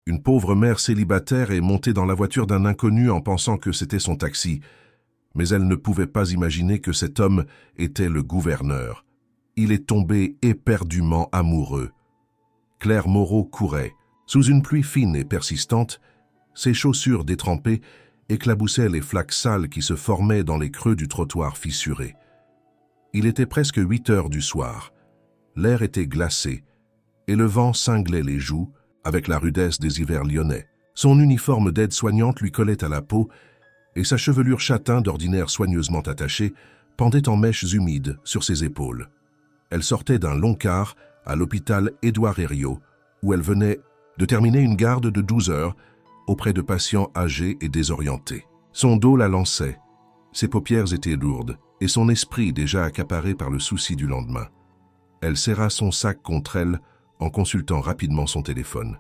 Une pauvre mère célibataire est montée dans la voiture d'un inconnu en pensant que c'était son taxi, mais elle ne pouvait pas imaginer que cet homme était le gouverneur. Il est tombé éperdument amoureux. Claire Moreau courait. Sous une pluie fine et persistante, ses chaussures détrempées éclaboussaient les flaques sales qui se formaient dans les creux du trottoir fissuré. Il était presque 8 heures du soir. L'air était glacé et le vent cinglait les joues avec la rudesse des hivers lyonnais. Son uniforme d'aide-soignante lui collait à la peau et sa chevelure châtain d'ordinaire soigneusement attachée pendait en mèches humides sur ses épaules. Elle sortait d'un long quart à l'hôpital Édouard Herriot, où elle venait de terminer une garde de 12 heures auprès de patients âgés et désorientés. Son dos la lançait, ses paupières étaient lourdes et son esprit déjà accaparé par le souci du lendemain. Elle serra son sac contre elle en consultant rapidement son téléphone.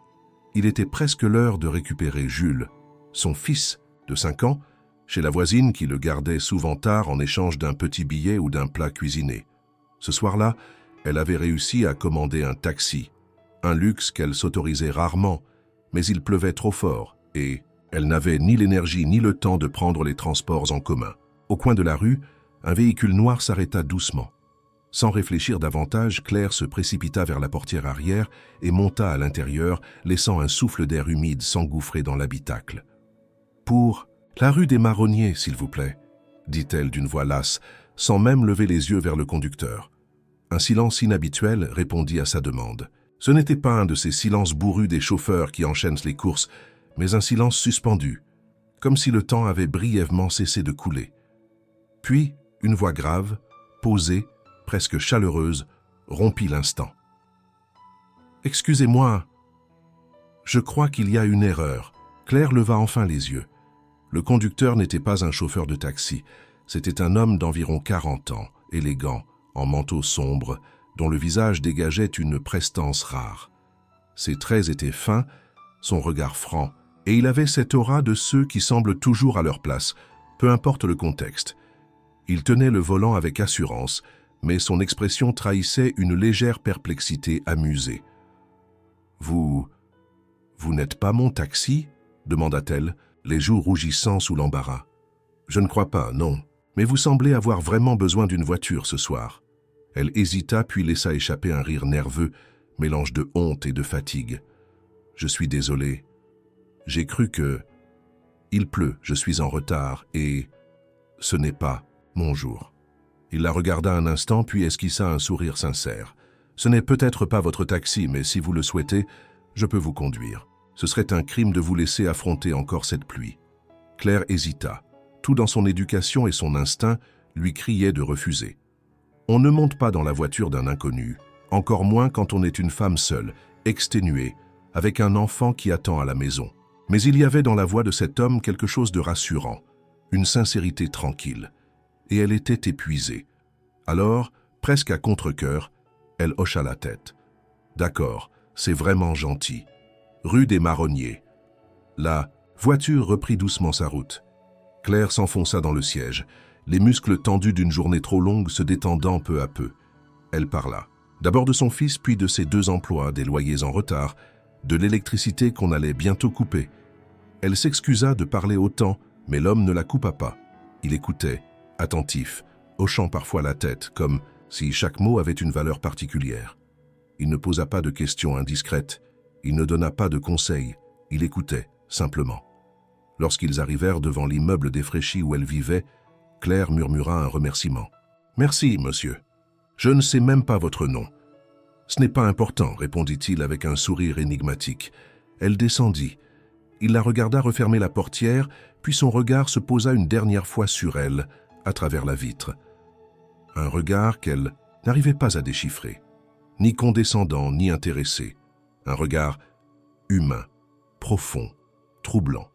Il était presque l'heure de récupérer Jules, son fils de 5 ans, chez la voisine qui le gardait souvent tard en échange d'un petit billet ou d'un plat cuisiné. Ce soir-là, elle avait réussi à commander un taxi, un luxe qu'elle s'autorisait rarement, mais il pleuvait trop fort et elle n'avait ni l'énergie ni le temps de prendre les transports en commun. Au coin de la rue, un véhicule noir s'arrêta doucement. Sans réfléchir davantage, Claire se précipita vers la portière arrière et monta à l'intérieur, laissant un souffle d'air humide s'engouffrer dans l'habitacle. « Pour la rue des Marronniers, s'il vous plaît », dit-elle d'une voix lasse, sans même lever les yeux vers le conducteur. Un silence inhabituel répondit à sa demande. Ce n'était pas un de ces silences bourrus des chauffeurs qui enchaînent les courses, mais un silence suspendu, comme si le temps avait brièvement cessé de couler. Puis, une voix grave, posée, presque chaleureuse, rompit l'instant. « Excusez-moi, je crois qu'il y a une erreur. » Claire leva enfin les yeux. Le conducteur n'était pas un chauffeur de taxi. C'était un homme d'environ 40 ans, élégant, en manteau sombre, dont le visage dégageait une prestance rare. Ses traits étaient fins, son regard franc, et il avait cette aura de ceux qui semblent toujours à leur place, peu importe le contexte. Il tenait le volant avec assurance, mais son expression trahissait une légère perplexité amusée. « Vous n'êtes pas mon taxi ?» demanda-t-elle, les joues rougissant sous l'embarras. « Je ne crois pas, non. Mais vous semblez avoir vraiment besoin d'une voiture ce soir. » Elle hésita puis laissa échapper un rire nerveux, mélange de honte et de fatigue. « Je suis désolé. J'ai cru que... Il pleut, je suis en retard et... ce n'est pas mon jour. » Il la regarda un instant puis esquissa un sourire sincère. « Ce n'est peut-être pas votre taxi, mais si vous le souhaitez, je peux vous conduire. Ce serait un crime de vous laisser affronter encore cette pluie. » Claire hésita. Tout dans son éducation et son instinct lui criait de refuser. On ne monte pas dans la voiture d'un inconnu, encore moins quand on est une femme seule, exténuée, avec un enfant qui attend à la maison. Mais il y avait dans la voix de cet homme quelque chose de rassurant, une sincérité tranquille. Et elle était épuisée. Alors, presque à contre-cœur, elle hocha la tête. « D'accord, c'est vraiment gentil. Rue des Marronniers. » La voiture reprit doucement sa route. Claire s'enfonça dans le siège, les muscles tendus d'une journée trop longue se détendant peu à peu. Elle parla. D'abord de son fils, puis de ses 2 emplois, des loyers en retard, de l'électricité qu'on allait bientôt couper. Elle s'excusa de parler autant, mais l'homme ne la coupa pas. Il écoutait, attentif, hochant parfois la tête, comme si chaque mot avait une valeur particulière. Il ne posa pas de questions indiscrètes, il ne donna pas de conseils, il écoutait, simplement. Lorsqu'ils arrivèrent devant l'immeuble défraîchi où elle vivait, Claire murmura un remerciement. « Merci, monsieur. Je ne sais même pas votre nom. »« Ce n'est pas important, » répondit-il avec un sourire énigmatique. Elle descendit. Il la regarda refermer la portière, puis son regard se posa une dernière fois sur elle, à travers la vitre. Un regard qu'elle n'arrivait pas à déchiffrer, ni condescendant, ni intéressé. Un regard humain, profond, troublant.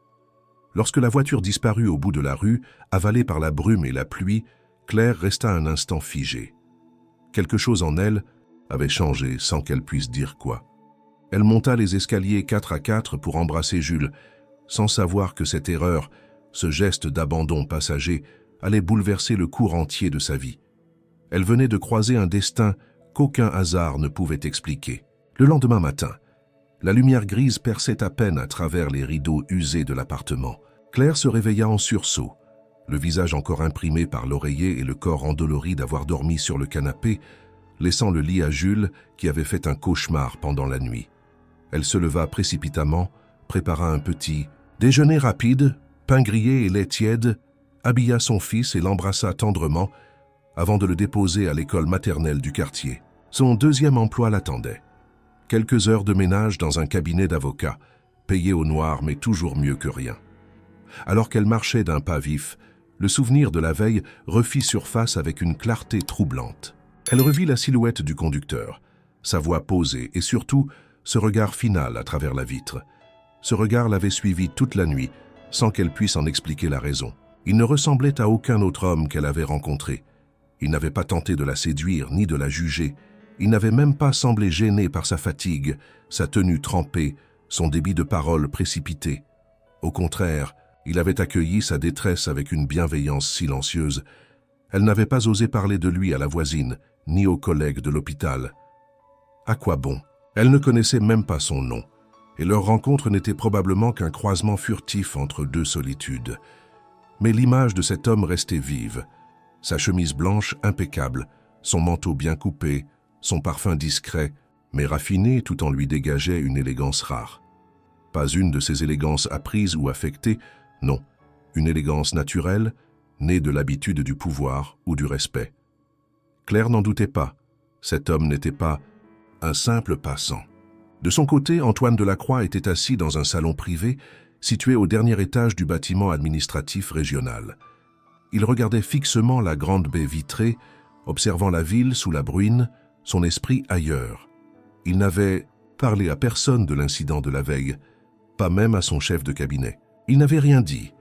Lorsque la voiture disparut au bout de la rue, avalée par la brume et la pluie, Claire resta un instant figée. Quelque chose en elle avait changé sans qu'elle puisse dire quoi. Elle monta les escaliers 4 à 4 pour embrasser Jules, sans savoir que cette erreur, ce geste d'abandon passager, allait bouleverser le cours entier de sa vie. Elle venait de croiser un destin qu'aucun hasard ne pouvait expliquer. Le lendemain matin, La lumière grise perçait à peine à travers les rideaux usés de l'appartement. Claire se réveilla en sursaut, le visage encore imprimé par l'oreiller et le corps endolori d'avoir dormi sur le canapé, laissant le lit à Jules qui avait fait un cauchemar pendant la nuit. Elle se leva précipitamment, prépara un petit déjeuner rapide, pain grillé et lait tiède, habilla son fils et l'embrassa tendrement avant de le déposer à l'école maternelle du quartier. Son deuxième emploi l'attendait. Quelques heures de ménage dans un cabinet d'avocat, payé au noir mais toujours mieux que rien. Alors qu'elle marchait d'un pas vif, le souvenir de la veille refit surface avec une clarté troublante. Elle revit la silhouette du conducteur, sa voix posée et surtout ce regard final à travers la vitre. Ce regard l'avait suivie toute la nuit, sans qu'elle puisse en expliquer la raison. Il ne ressemblait à aucun autre homme qu'elle avait rencontré. Il n'avait pas tenté de la séduire ni de la juger. Il n'avait même pas semblé gêné par sa fatigue, sa tenue trempée, son débit de parole précipité. Au contraire, il avait accueilli sa détresse avec une bienveillance silencieuse. Elle n'avait pas osé parler de lui à la voisine, ni aux collègues de l'hôpital. À quoi bon? Elle ne connaissait même pas son nom, et leur rencontre n'était probablement qu'un croisement furtif entre deux solitudes. Mais l'image de cet homme restait vive, sa chemise blanche impeccable, son manteau bien coupé, son parfum discret, mais raffiné tout en lui dégageait une élégance rare. Pas une de ces élégances apprises ou affectées, non, une élégance naturelle, née de l'habitude du pouvoir ou du respect. Claire n'en doutait pas, cet homme n'était pas un simple passant. De son côté, Antoine Delacroix était assis dans un salon privé situé au dernier étage du bâtiment administratif régional. Il regardait fixement la grande baie vitrée, observant la ville sous la bruine, son esprit ailleurs. Il n'avait parlé à personne de l'incident de la veille, pas même à son chef de cabinet. Il n'avait rien dit,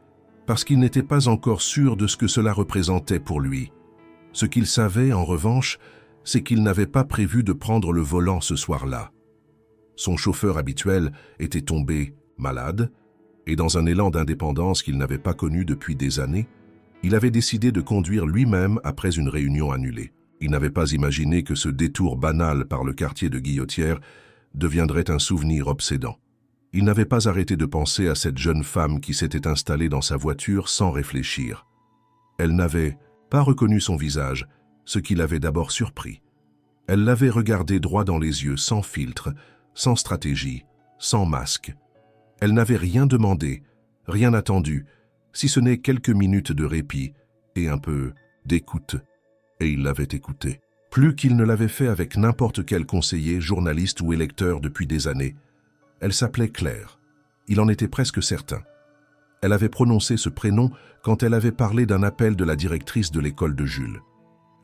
parce qu'il n'était pas encore sûr de ce que cela représentait pour lui. Ce qu'il savait, en revanche, c'est qu'il n'avait pas prévu de prendre le volant ce soir-là. Son chauffeur habituel était tombé malade, et dans un élan d'indépendance qu'il n'avait pas connu depuis des années, il avait décidé de conduire lui-même après une réunion annulée. Il n'avait pas imaginé que ce détour banal par le quartier de Guillotière deviendrait un souvenir obsédant. Il n'avait pas arrêté de penser à cette jeune femme qui s'était installée dans sa voiture sans réfléchir. Elle n'avait pas reconnu son visage, ce qui l'avait d'abord surpris. Elle l'avait regardé droit dans les yeux, sans filtre, sans stratégie, sans masque. Elle n'avait rien demandé, rien attendu, si ce n'est quelques minutes de répit et un peu d'écoute. Et il l'avait écoutée. Plus qu'il ne l'avait fait avec n'importe quel conseiller, journaliste ou électeur depuis des années. Elle s'appelait Claire. Il en était presque certain. Elle avait prononcé ce prénom quand elle avait parlé d'un appel de la directrice de l'école de Jules.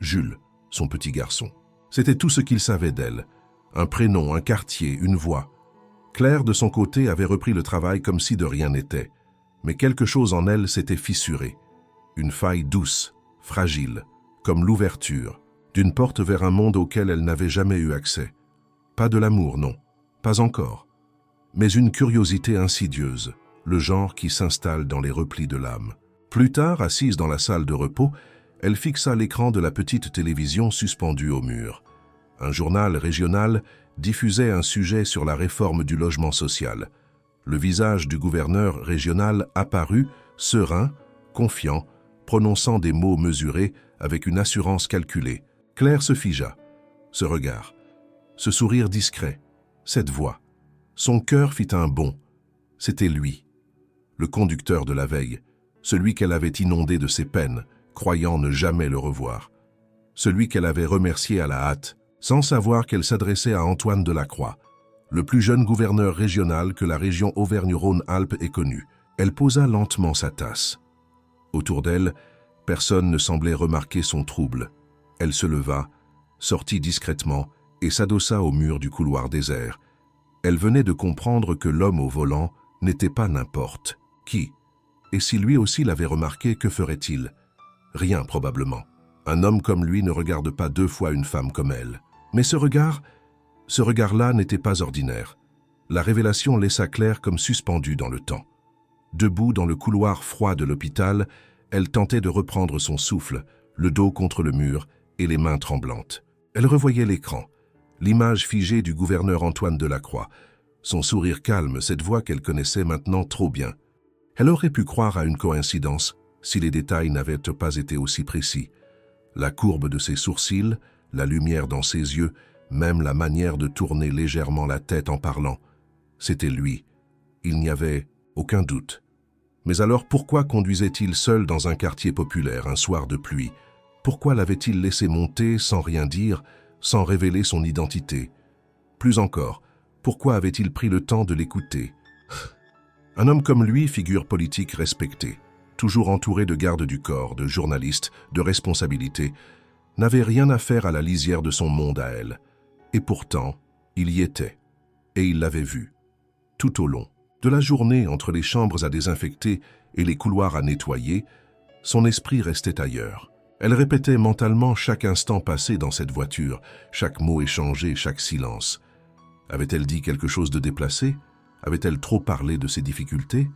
Jules, son petit garçon. C'était tout ce qu'il savait d'elle. Un prénom, un quartier, une voix. Claire, de son côté, avait repris le travail comme si de rien n'était. Mais quelque chose en elle s'était fissuré. Une faille douce, fragile, comme l'ouverture d'une porte vers un monde auquel elle n'avait jamais eu accès. Pas de l'amour, non, pas encore. Mais une curiosité insidieuse, le genre qui s'installe dans les replis de l'âme. Plus tard, assise dans la salle de repos, elle fixa l'écran de la petite télévision suspendue au mur. Un journal régional diffusait un sujet sur la réforme du logement social. Le visage du gouverneur régional apparut, serein, confiant, prononçant des mots mesurés avec une assurance calculée. Claire se figea. Ce regard, ce sourire discret, cette voix. Son cœur fit un bond. C'était lui, le conducteur de la veille, celui qu'elle avait inondé de ses peines, croyant ne jamais le revoir. Celui qu'elle avait remercié à la hâte, sans savoir qu'elle s'adressait à Antoine Delacroix, le plus jeune gouverneur régional que la région Auvergne-Rhône-Alpes ait connu. Elle posa lentement sa tasse. Autour d'elle, personne ne semblait remarquer son trouble. Elle se leva, sortit discrètement et s'adossa au mur du couloir désert. Elle venait de comprendre que l'homme au volant n'était pas n'importe qui. Et si lui aussi l'avait remarqué, que ferait-il? Rien probablement. Un homme comme lui ne regarde pas deux fois une femme comme elle. Mais ce regard-là n'était pas ordinaire. La révélation laissa Claire comme suspendue dans le temps. Debout dans le couloir froid de l'hôpital, elle tentait de reprendre son souffle, le dos contre le mur et les mains tremblantes. Elle revoyait l'écran, l'image figée du gouverneur Antoine Delacroix, Son sourire calme, cette voix qu'elle connaissait maintenant trop bien. Elle aurait pu croire à une coïncidence si les détails n'avaient pas été aussi précis. La courbe de ses sourcils, la lumière dans ses yeux, même la manière de tourner légèrement la tête en parlant. C'était lui. Il n'y avait aucun doute. Mais alors pourquoi conduisait-il seul dans un quartier populaire un soir de pluie? Pourquoi l'avait-il laissé monter sans rien dire, sans révéler son identité? Plus encore, pourquoi avait-il pris le temps de l'écouter? Un homme comme lui, figure politique respectée, toujours entouré de gardes du corps, de journalistes, de responsabilités, n'avait rien à faire à la lisière de son monde à elle. Et pourtant, il y était. Et il l'avait vu. Tout au long. De la journée, entre les chambres à désinfecter et les couloirs à nettoyer, son esprit restait ailleurs. Elle répétait mentalement chaque instant passé dans cette voiture, chaque mot échangé, chaque silence. Avait-elle dit quelque chose de déplacé? Avait-elle trop parlé de ses difficultés?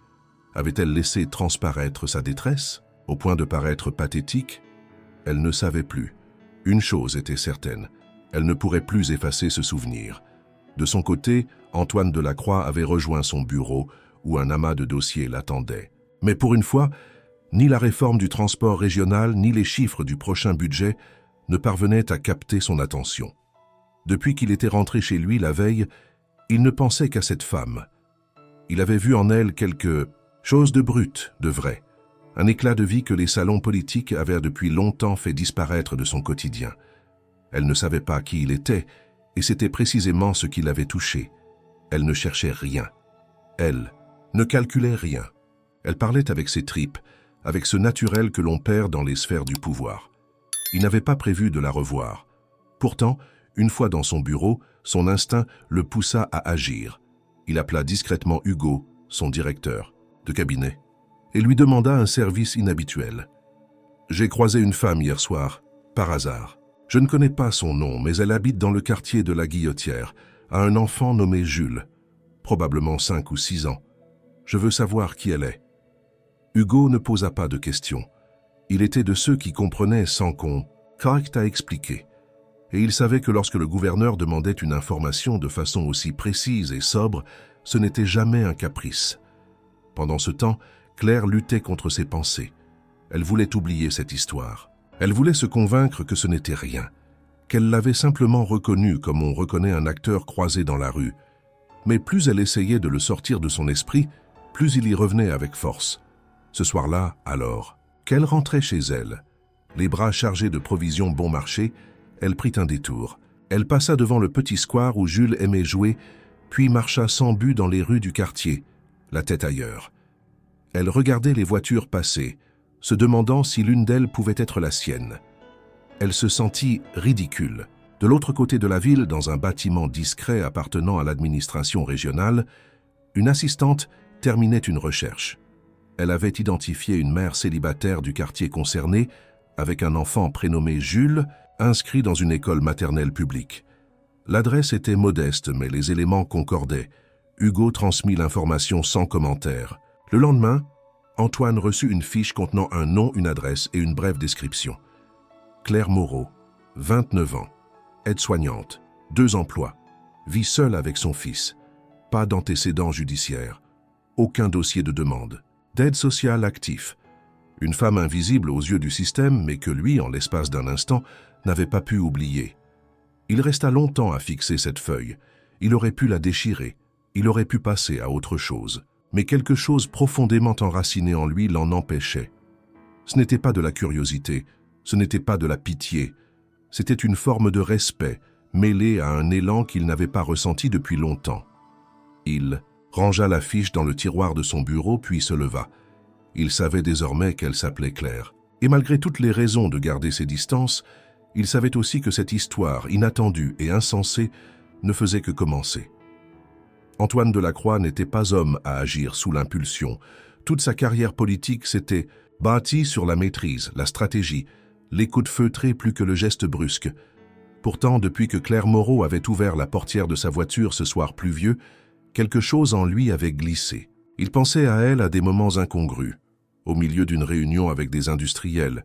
Avait-elle laissé transparaître sa détresse, au point de paraître pathétique? Elle ne savait plus. Une chose était certaine, elle ne pourrait plus effacer ce souvenir. De son côté, Antoine Delacroix avait rejoint son bureau, où un amas de dossiers l'attendait. Mais pour une fois, ni la réforme du transport régional, ni les chiffres du prochain budget ne parvenaient à capter son attention. Depuis qu'il était rentré chez lui la veille, il ne pensait qu'à cette femme. Il avait vu en elle quelque chose de brut, de vrai, un éclat de vie que les salons politiques avaient depuis longtemps fait disparaître de son quotidien. Elle ne savait pas qui il était, et c'était précisément ce qui l'avait touché. Elle ne cherchait rien. Elle ne calculait rien. Elle parlait avec ses tripes, avec ce naturel que l'on perd dans les sphères du pouvoir. Il n'avait pas prévu de la revoir. Pourtant, une fois dans son bureau, son instinct le poussa à agir. Il appela discrètement Hugo, son directeur de cabinet, et lui demanda un service inhabituel. « J'ai croisé une femme hier soir, par hasard. Je ne connais pas son nom, mais elle habite dans le quartier de la Guillotière, à un enfant nommé Jules, probablement 5 ou 6 ans. Je veux savoir qui elle est. » Hugo ne posa pas de questions. Il était de ceux qui comprenaient sans qu'on correct à expliquer. Et il savait que lorsque le gouverneur demandait une information de façon aussi précise et sobre, ce n'était jamais un caprice. Pendant ce temps, Claire luttait contre ses pensées. Elle voulait oublier cette histoire. Elle voulait se convaincre que ce n'était rien, qu'elle l'avait simplement reconnu comme on reconnaît un acteur croisé dans la rue. Mais plus elle essayait de le sortir de son esprit, plus il y revenait avec force. Ce soir-là, alors, qu'elle rentrait chez elle, les bras chargés de provisions bon marché, elle prit un détour. Elle passa devant le petit square où Jules aimait jouer, puis marcha sans but dans les rues du quartier, la tête ailleurs. Elle regardait les voitures passer, se demandant si l'une d'elles pouvait être la sienne. Elle se sentit ridicule. De l'autre côté de la ville, dans un bâtiment discret appartenant à l'administration régionale, une assistante terminait une recherche. Elle avait identifié une mère célibataire du quartier concerné, avec un enfant prénommé Jules, inscrit dans une école maternelle publique. L'adresse était modeste, mais les éléments concordaient. Hugo transmit l'information sans commentaire. Le lendemain, Antoine reçut une fiche contenant un nom, une adresse et une brève description. Claire Moreau, 29 ans, aide-soignante, 2 emplois, vit seule avec son fils, pas d'antécédents judiciaires, aucun dossier de demande, d'aide sociale actif, une femme invisible aux yeux du système, mais que lui, en l'espace d'un instant, n'avait pas pu oublier. Il resta longtemps à fixer cette feuille. Il aurait pu la déchirer. Il aurait pu passer à autre chose. Mais quelque chose profondément enraciné en lui l'en empêchait. Ce n'était pas de la curiosité, ce n'était pas de la pitié. C'était une forme de respect, mêlée à un élan qu'il n'avait pas ressenti depuis longtemps. Il rangea la fiche dans le tiroir de son bureau, puis se leva. Il savait désormais qu'elle s'appelait Claire. Et malgré toutes les raisons de garder ses distances, il savait aussi que cette histoire, inattendue et insensée, ne faisait que commencer. Antoine Delacroix n'était pas homme à agir sous l'impulsion. Toute sa carrière politique s'était bâtie sur la maîtrise, la stratégie, l'écoute feutrée plus que le geste brusque. Pourtant, depuis que Claire Moreau avait ouvert la portière de sa voiture ce soir pluvieux, quelque chose en lui avait glissé. Il pensait à elle à des moments incongrus, au milieu d'une réunion avec des industriels,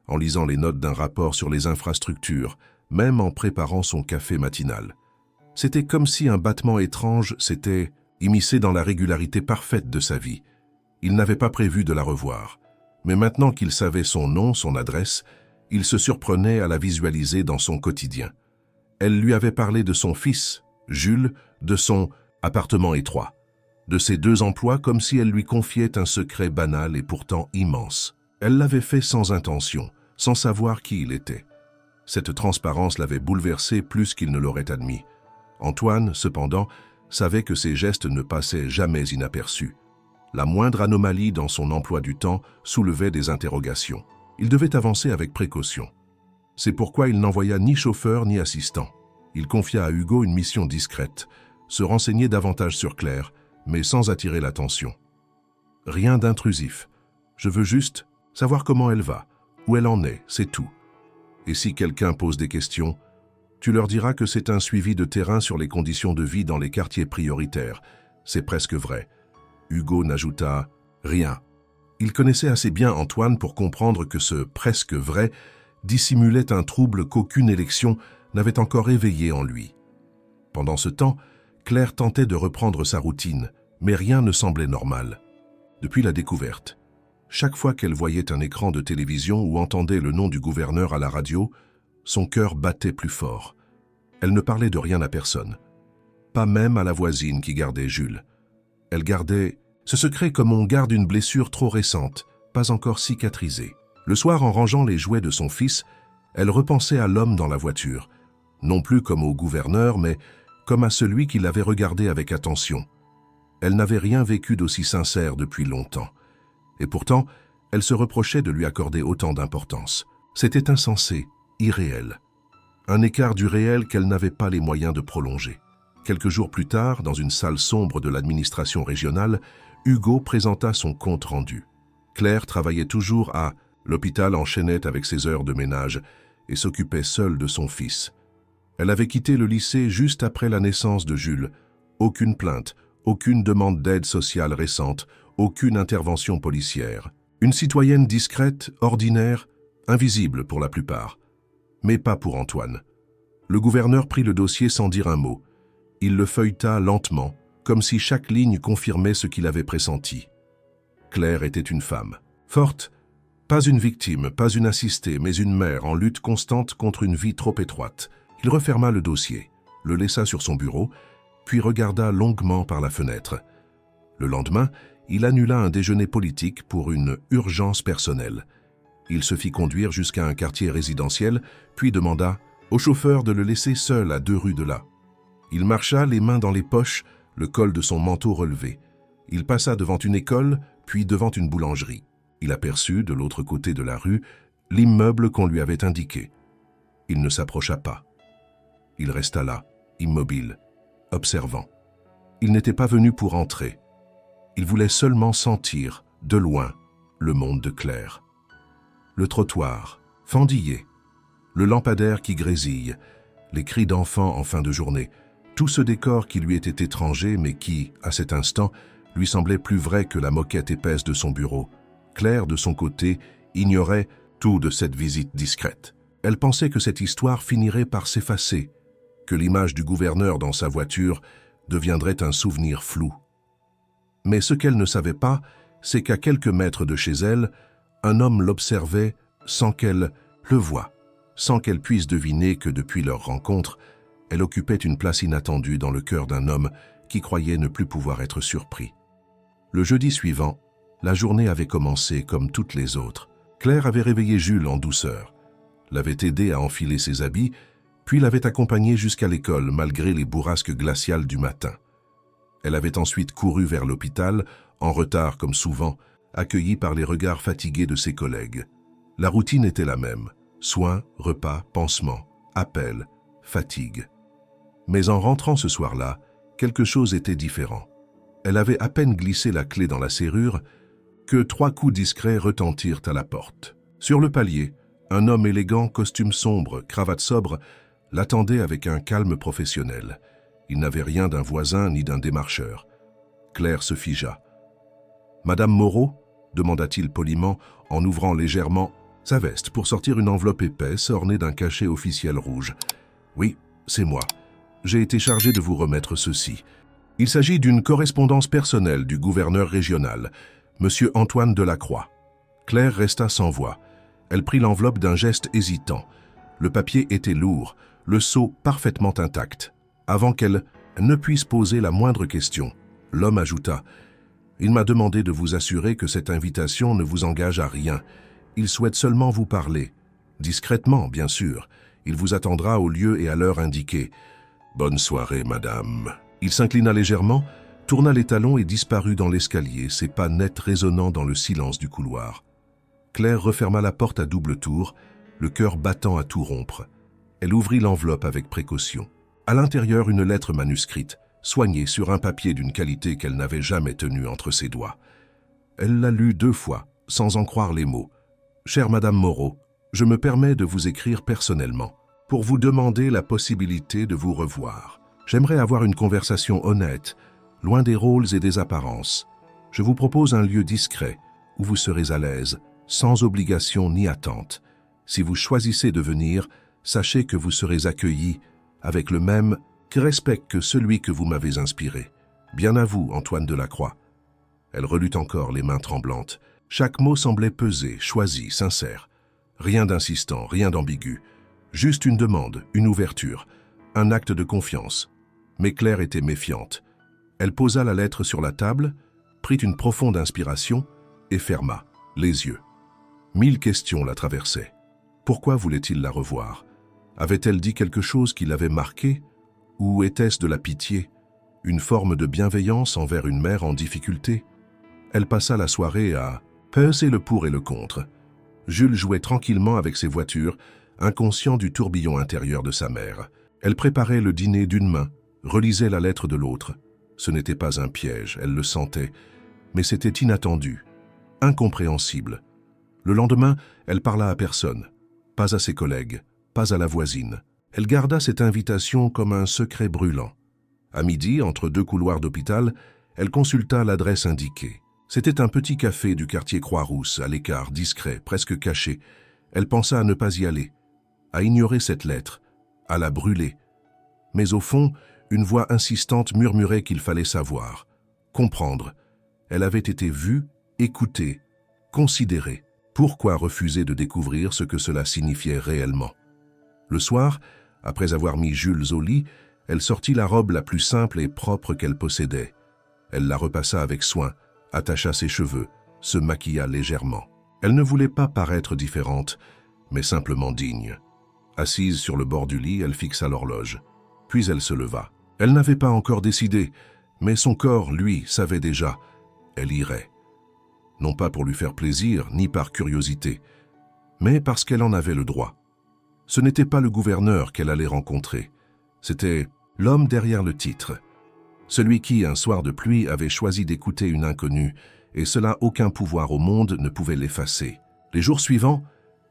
en lisant les notes d'un rapport sur les infrastructures, même en préparant son café matinal. C'était comme si un battement étrange s'était immiscé dans la régularité parfaite de sa vie. Il n'avait pas prévu de la revoir. Mais maintenant qu'il savait son nom, son adresse, il se surprenait à la visualiser dans son quotidien. Elle lui avait parlé de son fils, Jules, de son appartement étroit, de ses 2 emplois comme si elle lui confiait un secret banal et pourtant immense. Elle l'avait fait sans intention, sans savoir qui il était. Cette transparence l'avait bouleversé plus qu'il ne l'aurait admis. Antoine, cependant, savait que ses gestes ne passaient jamais inaperçus. La moindre anomalie dans son emploi du temps soulevait des interrogations. Il devait avancer avec précaution. C'est pourquoi il n'envoya ni chauffeur ni assistant. Il confia à Hugo une mission discrète, se renseigner davantage sur Claire, mais sans attirer l'attention. Rien d'intrusif. Je veux juste savoir comment elle va, où elle en est, c'est tout. Et si quelqu'un pose des questions, tu leur diras que c'est un suivi de terrain sur les conditions de vie dans les quartiers prioritaires. C'est presque vrai. Hugo n'ajouta rien. Il connaissait assez bien Antoine pour comprendre que ce « presque vrai » dissimulait un trouble qu'aucune élection n'avait encore éveillé en lui. Pendant ce temps, Claire tentait de reprendre sa routine, mais rien ne semblait normal. Depuis la découverte, chaque fois qu'elle voyait un écran de télévision ou entendait le nom du gouverneur à la radio, son cœur battait plus fort. Elle ne parlait de rien à personne, pas même à la voisine qui gardait Jules. Elle gardait ce secret comme on garde une blessure trop récente, pas encore cicatrisée. Le soir, en rangeant les jouets de son fils, elle repensait à l'homme dans la voiture, non plus comme au gouverneur, mais comme à celui qui l'avait regardé avec attention. Elle n'avait rien vécu d'aussi sincère depuis longtemps. Et pourtant, elle se reprochait de lui accorder autant d'importance. C'était insensé, irréel. Un écart du réel qu'elle n'avait pas les moyens de prolonger. Quelques jours plus tard, dans une salle sombre de l'administration régionale, Hugo présenta son compte rendu. Claire travaillait toujours à l'hôpital, enchaînait avec ses heures de ménage et s'occupait seule de son fils. Elle avait quitté le lycée juste après la naissance de Jules. Aucune plainte, aucune demande d'aide sociale récente, aucune intervention policière. Une citoyenne discrète, ordinaire, invisible pour la plupart. Mais pas pour Antoine. Le gouverneur prit le dossier sans dire un mot. Il le feuilleta lentement, comme si chaque ligne confirmait ce qu'il avait pressenti. Claire était une femme. Forte, pas une victime, pas une assistée, mais une mère en lutte constante contre une vie trop étroite. Il referma le dossier, le laissa sur son bureau, puis regarda longuement par la fenêtre. Le lendemain, il annula un déjeuner politique pour une urgence personnelle. Il se fit conduire jusqu'à un quartier résidentiel, puis demanda au chauffeur de le laisser seul à 2 rues de là. Il marcha les mains dans les poches, le col de son manteau relevé. Il passa devant une école, puis devant une boulangerie. Il aperçut, de l'autre côté de la rue, l'immeuble qu'on lui avait indiqué. Il ne s'approcha pas. Il resta là, immobile, observant. Il n'était pas venu pour entrer. Il voulait seulement sentir, de loin, le monde de Claire. Le trottoir, fendillé, le lampadaire qui grésille, les cris d'enfants en fin de journée, tout ce décor qui lui était étranger mais qui, à cet instant, lui semblait plus vrai que la moquette épaisse de son bureau. Claire, de son côté, ignorait tout de cette visite discrète. Elle pensait que cette histoire finirait par s'effacer, que l'image du gouverneur dans sa voiture deviendrait un souvenir flou. Mais ce qu'elle ne savait pas, c'est qu'à quelques mètres de chez elle, un homme l'observait sans qu'elle le voie, sans qu'elle puisse deviner que depuis leur rencontre, elle occupait une place inattendue dans le cœur d'un homme qui croyait ne plus pouvoir être surpris. Le jeudi suivant, la journée avait commencé comme toutes les autres. Claire avait réveillé Jules en douceur, l'avait aidé à enfiler ses habits, puis l'avait accompagné jusqu'à l'école malgré les bourrasques glaciales du matin. Elle avait ensuite couru vers l'hôpital, en retard comme souvent, accueillie par les regards fatigués de ses collègues. La routine était la même, soins, repas, pansements, appels, fatigue. Mais en rentrant ce soir-là, quelque chose était différent. Elle avait à peine glissé la clé dans la serrure que 3 coups discrets retentirent à la porte. Sur le palier, un homme élégant, costume sombre, cravate sobre, l'attendait avec un calme professionnel. Il n'avait rien d'un voisin ni d'un démarcheur. Claire se figea. « Madame Moreau ?» demanda-t-il poliment en ouvrant légèrement sa veste pour sortir une enveloppe épaisse ornée d'un cachet officiel rouge. « Oui, c'est moi. j'ai été chargé de vous remettre ceci. Il s'agit d'une correspondance personnelle du gouverneur régional, M. Antoine Delacroix. » Claire resta sans voix. Elle prit l'enveloppe d'un geste hésitant. Le papier était lourd, le sceau parfaitement intact. Avant qu'elle ne puisse poser la moindre question, l'homme ajouta « Il m'a demandé de vous assurer que cette invitation ne vous engage à rien. Il souhaite seulement vous parler. Discrètement, bien sûr. Il vous attendra au lieu et à l'heure indiquée. Bonne soirée, madame. » Il s'inclina légèrement, tourna les talons et disparut dans l'escalier, ses pas nets résonnant dans le silence du couloir. Claire referma la porte à double tour, le cœur battant à tout rompre. Elle ouvrit l'enveloppe avec précaution. À l'intérieur, une lettre manuscrite, soignée sur un papier d'une qualité qu'elle n'avait jamais tenue entre ses doigts. Elle la lut 2 fois, sans en croire les mots. « Chère Madame Moreau, je me permets de vous écrire personnellement, pour vous demander la possibilité de vous revoir. J'aimerais avoir une conversation honnête, loin des rôles et des apparences. Je vous propose un lieu discret, où vous serez à l'aise, sans obligation ni attente. Si vous choisissez de venir, sachez que vous serez accueilli avec le même respect que celui que vous m'avez inspiré. Bien à vous, Antoine Delacroix. » Elle relut encore, les mains tremblantes. Chaque mot semblait pesé, choisi, sincère. Rien d'insistant, rien d'ambigu. Juste une demande, une ouverture, un acte de confiance. Mais Claire était méfiante. Elle posa la lettre sur la table, prit une profonde inspiration et ferma les yeux. 1000 questions la traversaient. Pourquoi voulait-il la revoir? Avait-elle dit quelque chose qui l'avait marqué? Ou était-ce de la pitié, une forme de bienveillance envers une mère en difficulté? Elle passa la soirée à peser le pour et le contre. Jules jouait tranquillement avec ses voitures, inconscient du tourbillon intérieur de sa mère. Elle préparait le dîner d'une main, relisait la lettre de l'autre. Ce n'était pas un piège, elle le sentait, mais c'était inattendu, incompréhensible. Le lendemain, elle parla à personne, pas à ses collègues, pas à la voisine. Elle garda cette invitation comme un secret brûlant. À midi, entre 2 couloirs d'hôpital, elle consulta l'adresse indiquée. C'était un petit café du quartier Croix-Rousse, à l'écart, discret, presque caché. Elle pensa à ne pas y aller, à ignorer cette lettre, à la brûler. Mais au fond, une voix insistante murmurait qu'il fallait savoir, comprendre. Elle avait été vue, écoutée, considérée. Pourquoi refuser de découvrir ce que cela signifiait réellement? Le soir, après avoir mis Jules au lit, elle sortit la robe la plus simple et propre qu'elle possédait. Elle la repassa avec soin, attacha ses cheveux, se maquilla légèrement. Elle ne voulait pas paraître différente, mais simplement digne. Assise sur le bord du lit, elle fixa l'horloge. Puis elle se leva. Elle n'avait pas encore décidé, mais son corps, lui, savait déjà. Elle irait. Non pas pour lui faire plaisir, ni par curiosité, mais parce qu'elle en avait le droit. Ce n'était pas le gouverneur qu'elle allait rencontrer. C'était l'homme derrière le titre. Celui qui, un soir de pluie, avait choisi d'écouter une inconnue, et cela aucun pouvoir au monde ne pouvait l'effacer. Les jours suivants,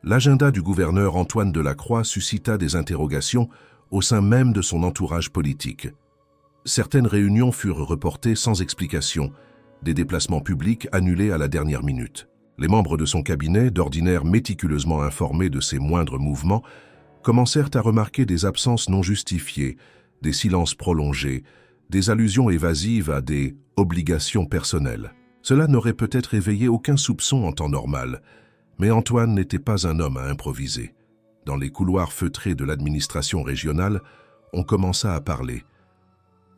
l'agenda du gouverneur Antoine Delacroix suscita des interrogations au sein même de son entourage politique. Certaines réunions furent reportées sans explication, des déplacements publics annulés à la dernière minute. Les membres de son cabinet, d'ordinaire méticuleusement informés de ses moindres mouvements, commencèrent à remarquer des absences non justifiées, des silences prolongés, des allusions évasives à des obligations personnelles. Cela n'aurait peut-être éveillé aucun soupçon en temps normal, mais Antoine n'était pas un homme à improviser. Dans les couloirs feutrés de l'administration régionale, on commença à parler.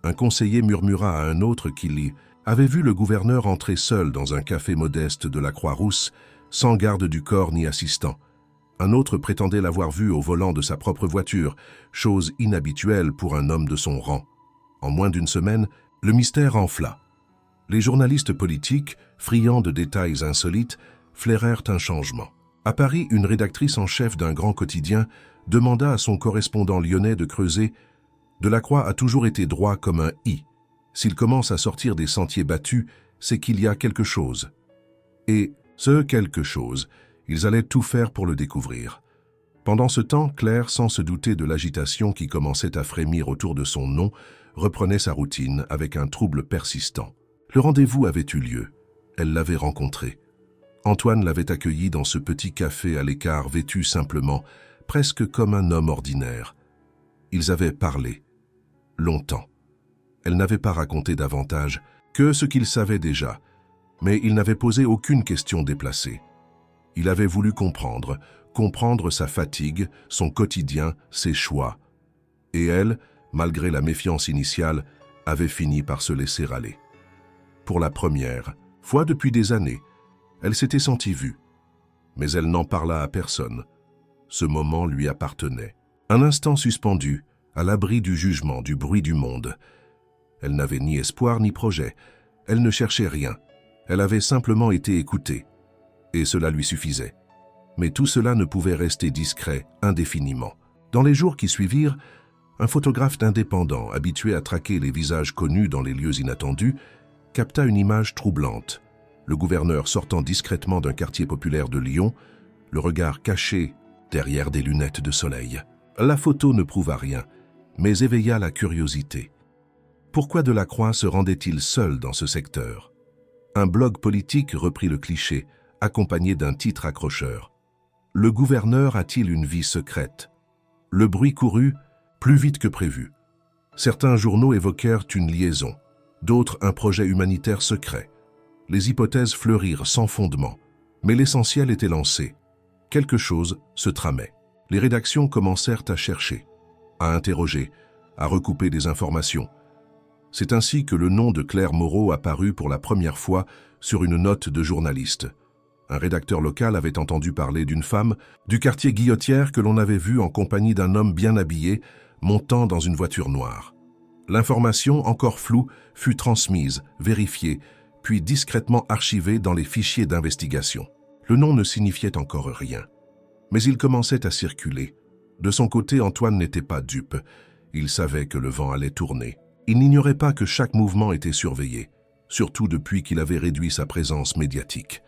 Un conseiller murmura à un autre qu'il avait vu le gouverneur entrer seul dans un café modeste de la Croix-Rousse, sans garde du corps ni assistant. Un autre prétendait l'avoir vu au volant de sa propre voiture, chose inhabituelle pour un homme de son rang. En moins d'une semaine, le mystère enfla. Les journalistes politiques, friands de détails insolites, flairèrent un changement. À Paris, une rédactrice en chef d'un grand quotidien demanda à son correspondant lyonnais de creuser « Delacroix a toujours été droit comme un i. S'il commence à sortir des sentiers battus, c'est qu'il y a quelque chose. » Et ce quelque chose, ils allaient tout faire pour le découvrir. Pendant ce temps, Claire, sans se douter de l'agitation qui commençait à frémir autour de son nom, reprenait sa routine avec un trouble persistant. Le rendez-vous avait eu lieu. Elle l'avait rencontré. Antoine l'avait accueilli dans ce petit café à l'écart, vêtu simplement, presque comme un homme ordinaire. Ils avaient parlé. longtemps. Elle n'avait pas raconté davantage que ce qu'il savait déjà, mais il n'avait posé aucune question déplacée. Il avait voulu comprendre sa fatigue, son quotidien, ses choix. Et elle, malgré la méfiance initiale, avait fini par se laisser aller. Pour la première fois depuis des années, elle s'était sentie vue, mais elle n'en parla à personne. Ce moment lui appartenait. Un instant suspendu, à l'abri du jugement, du bruit du monde. Elle n'avait ni espoir ni projet. Elle ne cherchait rien. Elle avait simplement été écoutée. Et cela lui suffisait. Mais tout cela ne pouvait rester discret indéfiniment. Dans les jours qui suivirent, un photographe indépendant, habitué à traquer les visages connus dans les lieux inattendus, capta une image troublante. Le gouverneur sortant discrètement d'un quartier populaire de Lyon, le regard caché derrière des lunettes de soleil. La photo ne prouva rien, mais éveilla la curiosité. Pourquoi Delacroix se rendait-il seul dans ce secteur? Un blog politique reprit le cliché, accompagné d'un titre accrocheur. Le gouverneur a-t-il une vie secrète? Le bruit courut plus vite que prévu. Certains journaux évoquèrent une liaison, d'autres un projet humanitaire secret. Les hypothèses fleurirent sans fondement, mais l'essentiel était lancé. Quelque chose se tramait. Les rédactions commencèrent à chercher, à interroger, à recouper des informations. C'est ainsi que le nom de Claire Moreau apparut pour la première fois sur une note de journaliste. Un rédacteur local avait entendu parler d'une femme du quartier Guillotière que l'on avait vue en compagnie d'un homme bien habillé, montant dans une voiture noire. L'information, encore floue, fut transmise, vérifiée, puis discrètement archivée dans les fichiers d'investigation. Le nom ne signifiait encore rien. Mais il commençait à circuler. De son côté, Antoine n'était pas dupe. Il savait que le vent allait tourner. Il n'ignorait pas que chaque mouvement était surveillé, surtout depuis qu'il avait réduit sa présence médiatique.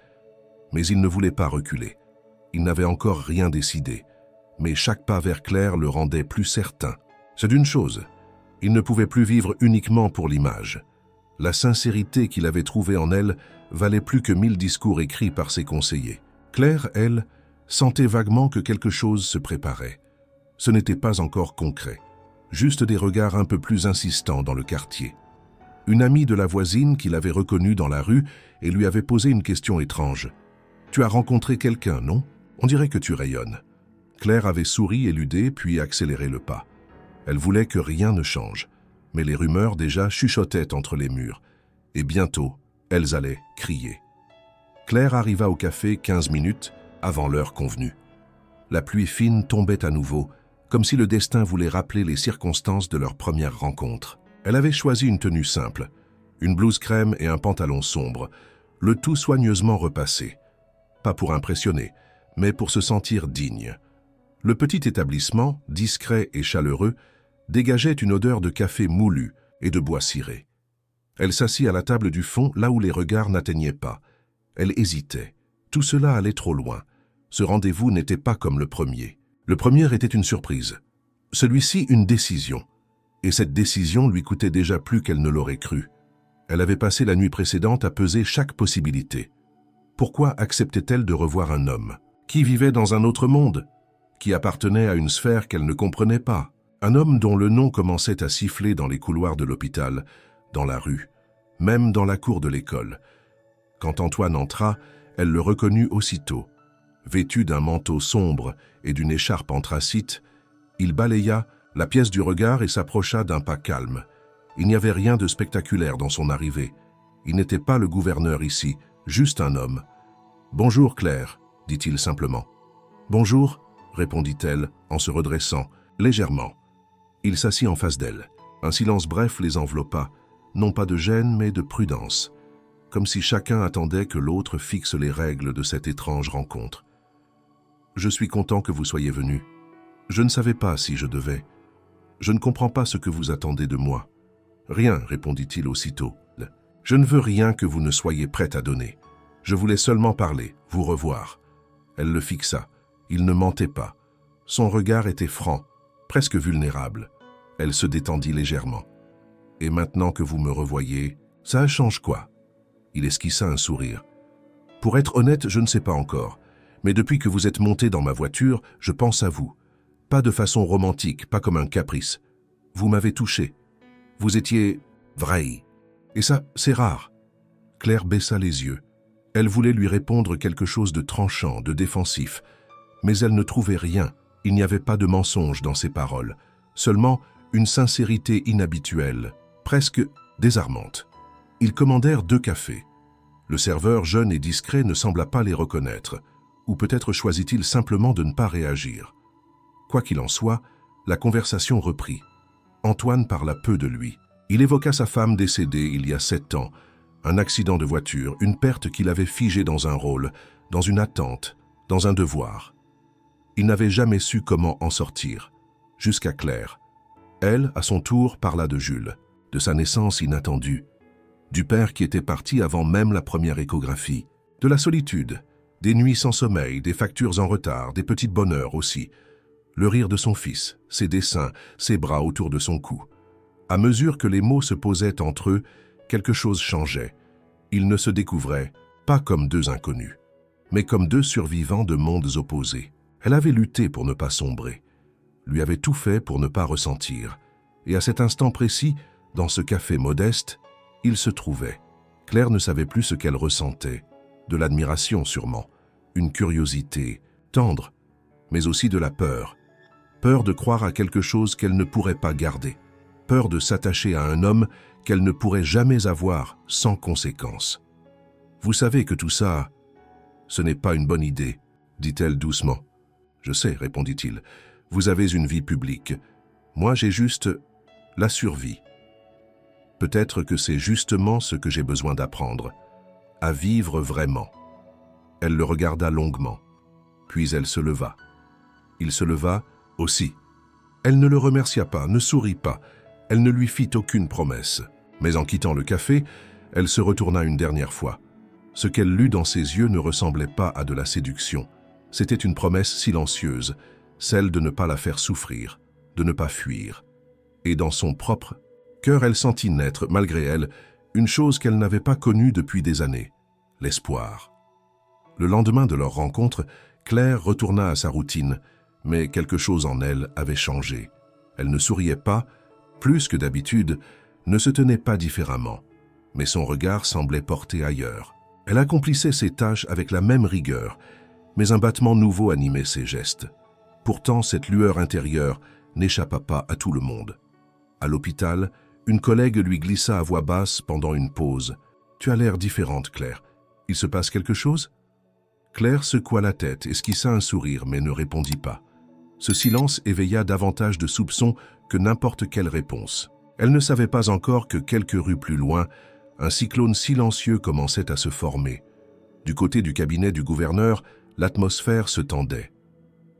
Mais il ne voulait pas reculer. Il n'avait encore rien décidé, mais chaque pas vers Claire le rendait plus certain. C'est d'une chose, il ne pouvait plus vivre uniquement pour l'image. La sincérité qu'il avait trouvée en elle valait plus que 1000 discours écrits par ses conseillers. Claire, elle, sentait vaguement que quelque chose se préparait. Ce n'était pas encore concret, juste des regards un peu plus insistants dans le quartier. Une amie de la voisine qui l'avait reconnue dans la rue et lui avait posé une question étrange. « Tu as rencontré quelqu'un, non? On dirait que tu rayonnes. » Claire avait souri, éludé, puis accéléré le pas. Elle voulait que rien ne change, mais les rumeurs déjà chuchotaient entre les murs, et bientôt, elles allaient crier. Claire arriva au café 15 minutes avant l'heure convenue. La pluie fine tombait à nouveau, comme si le destin voulait rappeler les circonstances de leur première rencontre. Elle avait choisi une tenue simple, une blouse crème et un pantalon sombre, le tout soigneusement repassé. Pas pour impressionner, mais pour se sentir digne. Le petit établissement, discret et chaleureux, dégageait une odeur de café moulu et de bois ciré. Elle s'assit à la table du fond, là où les regards n'atteignaient pas. Elle hésitait. Tout cela allait trop loin. Ce rendez-vous n'était pas comme le premier. Le premier était une surprise. Celui-ci, une décision. Et cette décision lui coûtait déjà plus qu'elle ne l'aurait cru. Elle avait passé la nuit précédente à peser chaque possibilité. Pourquoi acceptait-elle de revoir un homme qui vivait dans un autre monde, qui appartenait à une sphère qu'elle ne comprenait pas? Un homme dont le nom commençait à siffler dans les couloirs de l'hôpital, dans la rue, même dans la cour de l'école. Quand Antoine entra, elle le reconnut aussitôt. Vêtu d'un manteau sombre et d'une écharpe anthracite, il balaya la pièce du regard et s'approcha d'un pas calme. Il n'y avait rien de spectaculaire dans son arrivée. Il n'était pas le gouverneur ici, juste un homme. « Bonjour Claire », dit-il simplement. « Bonjour », répondit-elle en se redressant, légèrement. Il s'assit en face d'elle. Un silence bref les enveloppa, non pas de gêne mais de prudence, comme si chacun attendait que l'autre fixe les règles de cette étrange rencontre. « Je suis content que vous soyez venu. Je ne savais pas si je devais. Je ne comprends pas ce que vous attendez de moi. »« Rien, répondit-il aussitôt. Je ne veux rien que vous ne soyez prête à donner. Je voulais seulement parler, vous revoir. » Elle le fixa. Il ne mentait pas. Son regard était franc, presque vulnérable. Elle se détendit légèrement. « Et maintenant que vous me revoyez, ça change quoi ?» Il esquissa un sourire. « Pour être honnête, je ne sais pas encore. Mais depuis que vous êtes monté dans ma voiture, je pense à vous. Pas de façon romantique, pas comme un caprice. Vous m'avez touché. Vous étiez vrai. Et ça, c'est rare. Claire baissa les yeux. Elle voulait lui répondre quelque chose de tranchant, de défensif. Mais elle ne trouvait rien. Il n'y avait pas de mensonge dans ses paroles. Seulement une sincérité inhabituelle, presque désarmante. Ils commandèrent 2 cafés. Le serveur, jeune et discret, ne sembla pas les reconnaître. Ou peut-être choisit-il simplement de ne pas réagir. Quoi qu'il en soit, la conversation reprit. Antoine parla peu de lui. Il évoqua sa femme décédée il y a 7 ans, un accident de voiture, une perte qu'il avait figée dans un rôle, dans une attente, dans un devoir. Il n'avait jamais su comment en sortir, jusqu'à Claire. Elle, à son tour, parla de Jules, de sa naissance inattendue, du père qui était parti avant même la première échographie, de la solitude, des nuits sans sommeil, des factures en retard, des petits bonheurs aussi, le rire de son fils, ses dessins, ses bras autour de son cou. À mesure que les mots se posaient entre eux, quelque chose changeait. Ils ne se découvraient pas comme 2 inconnus, mais comme 2 survivants de mondes opposés. Elle avait lutté pour ne pas sombrer, lui avait tout fait pour ne pas ressentir. Et à cet instant précis, dans ce café modeste, il se trouvait. Claire ne savait plus ce qu'elle ressentait. De l'admiration sûrement, une curiosité tendre, mais aussi de la peur. Peur de croire à quelque chose qu'elle ne pourrait pas garder. Peur de s'attacher à un homme qu'elle ne pourrait jamais avoir sans conséquence. « Vous savez que tout ça, ce n'est pas une bonne idée, dit-elle doucement. « Je sais, répondit-il, vous avez une vie publique. Moi, j'ai juste la survie. Peut-être que c'est justement ce que j'ai besoin d'apprendre, à vivre vraiment. » Elle le regarda longuement, puis elle se leva. Il se leva aussi. Elle ne le remercia pas, ne sourit pas. Elle ne lui fit aucune promesse. Mais en quittant le café, elle se retourna une dernière fois. Ce qu'elle lut dans ses yeux ne ressemblait pas à de la séduction. C'était une promesse silencieuse, celle de ne pas la faire souffrir, de ne pas fuir. Et dans son propre cœur, elle sentit naître, malgré elle, une chose qu'elle n'avait pas connue depuis des années, l'espoir. Le lendemain de leur rencontre, Claire retourna à sa routine, mais quelque chose en elle avait changé. Elle ne souriait pas, plus que d'habitude, ne se tenait pas différemment, mais son regard semblait porté ailleurs. Elle accomplissait ses tâches avec la même rigueur, mais un battement nouveau animait ses gestes. Pourtant, cette lueur intérieure n'échappa pas à tout le monde. À l'hôpital, une collègue lui glissa à voix basse pendant une pause. « Tu as l'air différente, Claire. Il se passe quelque chose ?» Claire secoua la tête, esquissa un sourire, mais ne répondit pas. Ce silence éveilla davantage de soupçons que n'importe quelle réponse. Elle ne savait pas encore que quelques rues plus loin, un cyclone silencieux commençait à se former. Du côté du cabinet du gouverneur, l'atmosphère se tendait.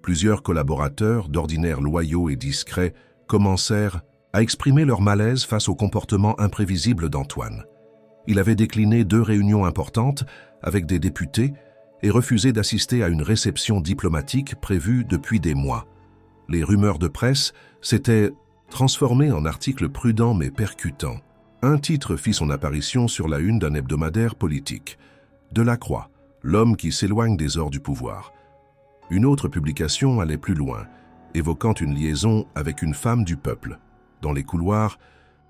Plusieurs collaborateurs, d'ordinaire loyaux et discrets, commencèrent à exprimer leur malaise face au comportement imprévisible d'Antoine. Il avait décliné 2 réunions importantes avec des députés et refusé d'assister à une réception diplomatique prévue depuis des mois. Les rumeurs de presse s'étaient transformées en articles prudents mais percutants. Un titre fit son apparition sur la une d'un hebdomadaire politique. Delacroix, l'homme qui s'éloigne des ors du pouvoir. Une autre publication allait plus loin, évoquant une liaison avec une femme du peuple. Dans les couloirs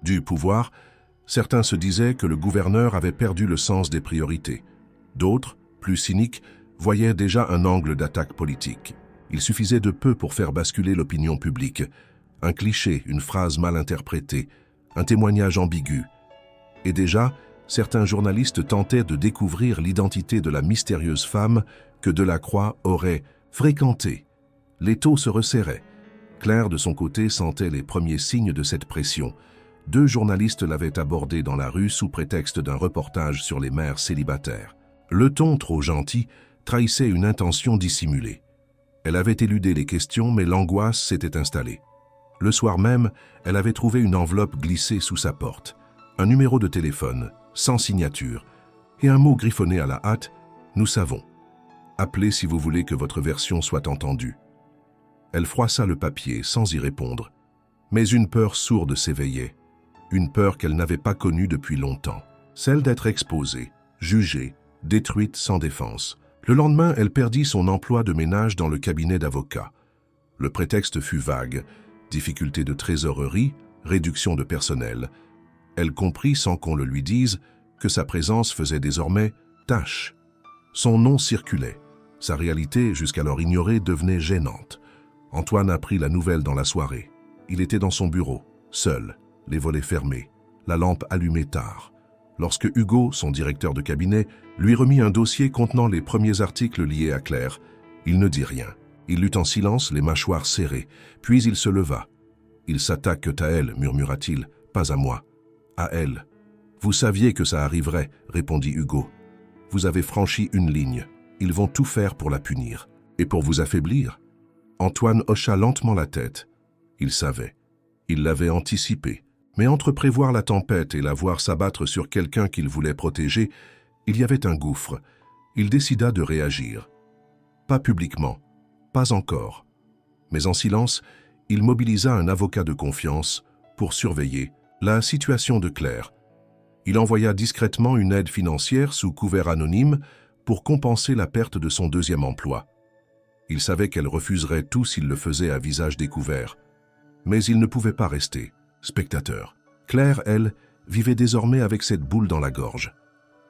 du pouvoir, certains se disaient que le gouverneur avait perdu le sens des priorités. D'autres, plus cyniques, voyaient déjà un angle d'attaque politique. Il suffisait de peu pour faire basculer l'opinion publique. Un cliché, une phrase mal interprétée, un témoignage ambigu. Et déjà, certains journalistes tentaient de découvrir l'identité de la mystérieuse femme que Delacroix aurait fréquentée. L'étau se resserrait. Claire, de son côté, sentait les premiers signes de cette pression. 2 journalistes l'avaient abordée dans la rue sous prétexte d'un reportage sur les mères célibataires. Le ton trop gentil trahissait une intention dissimulée. Elle avait éludé les questions, mais l'angoisse s'était installée. Le soir même, elle avait trouvé une enveloppe glissée sous sa porte, un numéro de téléphone, sans signature, et un mot griffonné à la hâte, « Nous savons. Appelez si vous voulez que votre version soit entendue. » Elle froissa le papier sans y répondre. Mais une peur sourde s'éveillait, une peur qu'elle n'avait pas connue depuis longtemps, celle d'être exposée, jugée, détruite sans défense. Le lendemain, elle perdit son emploi de ménage dans le cabinet d'avocat. Le prétexte fut vague, difficulté de trésorerie, réduction de personnel, Elle comprit sans qu'on le lui dise que sa présence faisait désormais tache. Son nom circulait. Sa réalité, jusqu'alors ignorée, devenait gênante. Antoine apprit la nouvelle dans la soirée. Il était dans son bureau, seul, les volets fermés, la lampe allumée tard. Lorsque Hugo, son directeur de cabinet, lui remit un dossier contenant les premiers articles liés à Claire, il ne dit rien. Il lut en silence, les mâchoires serrées, puis il se leva. « Ils s'attaquent à elle, murmura-t-il, pas à moi. À elle. Vous saviez que ça arriverait, répondit Hugo. Vous avez franchi une ligne. Ils vont tout faire pour la punir. Et pour vous affaiblir ?» Antoine hocha lentement la tête. Il savait. Il l'avait anticipé. Mais entre prévoir la tempête et la voir s'abattre sur quelqu'un qu'il voulait protéger, il y avait un gouffre. Il décida de réagir. Pas publiquement, pas encore. Mais en silence, il mobilisa un avocat de confiance pour surveiller la situation de Claire. Il envoya discrètement une aide financière sous couvert anonyme pour compenser la perte de son deuxième emploi. Il savait qu'elle refuserait tout s'il le faisait à visage découvert. Mais il ne pouvait pas rester spectateur. Claire, elle, vivait désormais avec cette boule dans la gorge.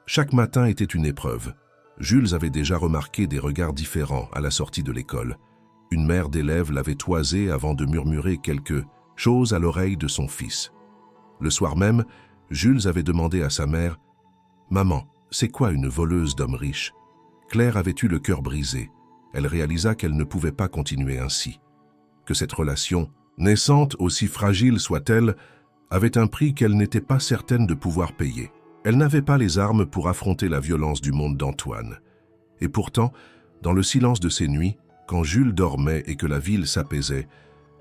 Chaque matin était une épreuve. Jules avait déjà remarqué des regards différents à la sortie de l'école. Une mère d'élève l'avait toisé avant de murmurer quelque chose à l'oreille de son fils. Le soir même, Jules avait demandé à sa mère « Maman, c'est quoi une voleuse d'hommes riches ?» Claire avait eu le cœur brisé. Elle réalisa qu'elle ne pouvait pas continuer ainsi. Que cette relation, naissante aussi fragile soit-elle, avait un prix qu'elle n'était pas certaine de pouvoir payer. Elle n'avait pas les armes pour affronter la violence du monde d'Antoine. Et pourtant, dans le silence de ces nuits, quand Jules dormait et que la ville s'apaisait,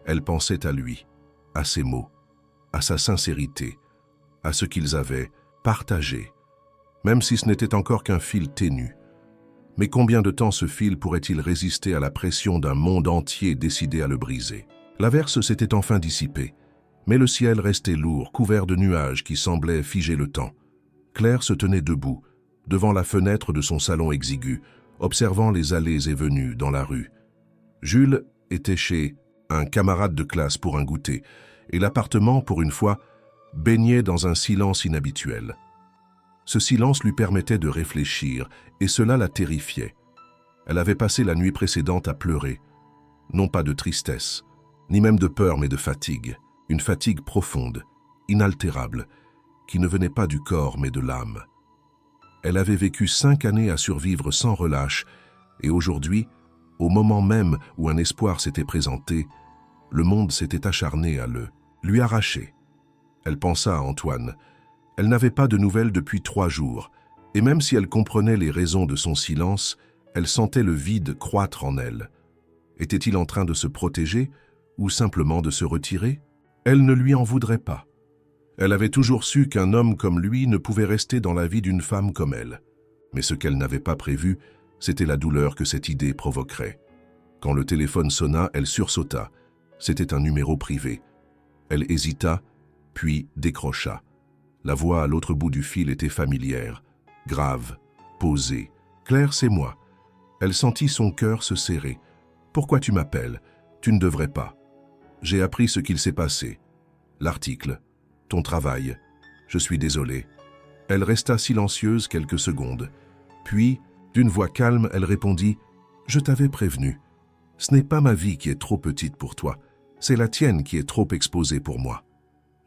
elle pensait à lui, à ses mots, à sa sincérité, à ce qu'ils avaient partagé, même si ce n'était encore qu'un fil ténu. Mais combien de temps ce fil pourrait-il résister à la pression d'un monde entier décidé à le briser? L'averse s'était enfin dissipée, mais le ciel restait lourd, couvert de nuages qui semblaient figer le temps. Claire se tenait debout, devant la fenêtre de son salon exigu, observant les allées et venues dans la rue. Jules était chez un camarade de classe pour un goûter, et l'appartement, pour une fois, baignait dans un silence inhabituel. Ce silence lui permettait de réfléchir, et cela la terrifiait. Elle avait passé la nuit précédente à pleurer, non pas de tristesse, ni même de peur, mais de fatigue, une fatigue profonde, inaltérable, qui ne venait pas du corps, mais de l'âme. Elle avait vécu 5 années à survivre sans relâche, et aujourd'hui, au moment même où un espoir s'était présenté, le monde s'était acharné à lui arracher. Elle pensa à Antoine. Elle n'avait pas de nouvelles depuis 3 jours, et même si elle comprenait les raisons de son silence, elle sentait le vide croître en elle. Était-il en train de se protéger, ou simplement de se retirer? Elle ne lui en voudrait pas. Elle avait toujours su qu'un homme comme lui ne pouvait rester dans la vie d'une femme comme elle. Mais ce qu'elle n'avait pas prévu, c'était la douleur que cette idée provoquerait. Quand le téléphone sonna, elle sursauta. C'était un numéro privé. Elle hésita, puis décrocha. La voix à l'autre bout du fil était familière, grave, posée. « Claire, c'est moi. » Elle sentit son cœur se serrer. « Pourquoi tu m'appelles? Tu ne devrais pas. J'ai appris ce qu'il s'est passé. L'article, ton travail. Je suis désolée. » Elle resta silencieuse quelques secondes. Puis, d'une voix calme, elle répondit « Je t'avais prévenu. Ce n'est pas ma vie qui est trop petite pour toi. C'est la tienne qui est trop exposée pour moi.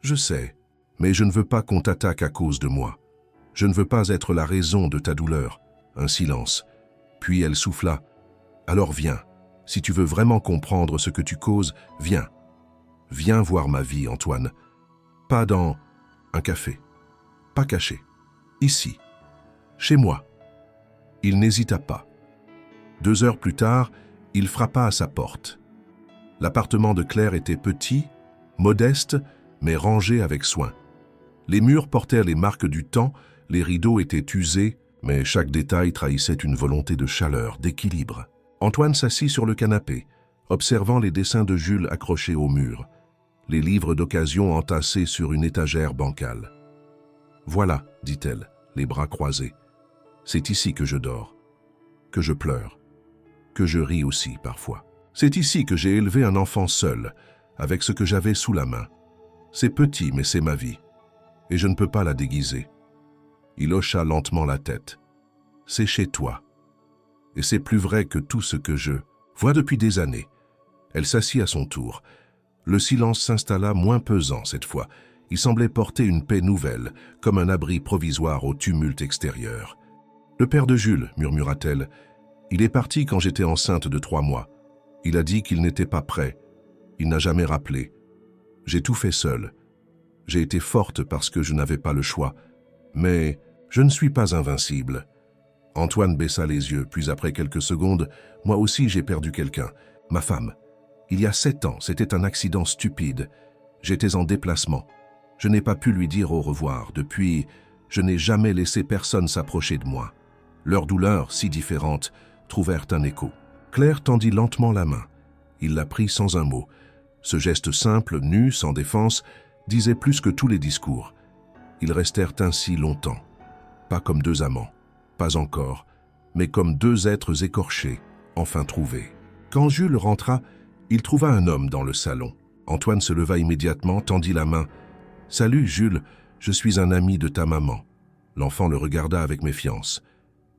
Je sais, mais je ne veux pas qu'on t'attaque à cause de moi. Je ne veux pas être la raison de ta douleur. » Un silence. Puis elle souffla. « Alors viens. Si tu veux vraiment comprendre ce que tu causes, viens. Viens voir ma vie, Antoine. Pas dans un café. Pas caché. Ici. Chez moi. » Il n'hésita pas. 2 heures plus tard, il frappa à sa porte. L'appartement de Claire était petit, modeste, mais rangé avec soin. Les murs portaient les marques du temps, les rideaux étaient usés, mais chaque détail trahissait une volonté de chaleur, d'équilibre. Antoine s'assit sur le canapé, observant les dessins de Jules accrochés au mur, les livres d'occasion entassés sur une étagère bancale. « Voilà, dit-elle, les bras croisés. C'est ici que je dors, que je pleure, que je ris aussi parfois. C'est ici que j'ai élevé un enfant seul, avec ce que j'avais sous la main. C'est petit, mais c'est ma vie. et je ne peux pas la déguiser. Il hocha lentement la tête. C'est chez toi. Et c'est plus vrai que tout ce que je vois depuis des années. Elle s'assit à son tour. Le silence s'installa moins pesant cette fois. Il semblait porter une paix nouvelle, comme un abri provisoire au tumulte extérieur. « Le père de Jules, murmura-t-elle. Il est parti quand j'étais enceinte de 3 mois. Il a dit qu'il n'était pas prêt. Il n'a jamais rappelé. J'ai tout fait seule. J'ai été forte parce que je n'avais pas le choix. Mais je ne suis pas invincible. » Antoine baissa les yeux, puis après quelques secondes, « Moi aussi j'ai perdu quelqu'un, ma femme. Il y a 7 ans, c'était un accident stupide. J'étais en déplacement. Je n'ai pas pu lui dire au revoir. Depuis, je n'ai jamais laissé personne s'approcher de moi. Leurs douleurs, si différentes, trouvèrent un écho. » Claire tendit lentement la main. Il la prit sans un mot. Ce geste simple, nu, sans défense, disait plus que tous les discours. Ils restèrent ainsi longtemps. Pas comme 2 amants, pas encore, mais comme 2 êtres écorchés, enfin trouvés. Quand Jules rentra, il trouva un homme dans le salon. Antoine se leva immédiatement, tendit la main. « Salut, Jules, je suis un ami de ta maman. » L'enfant le regarda avec méfiance.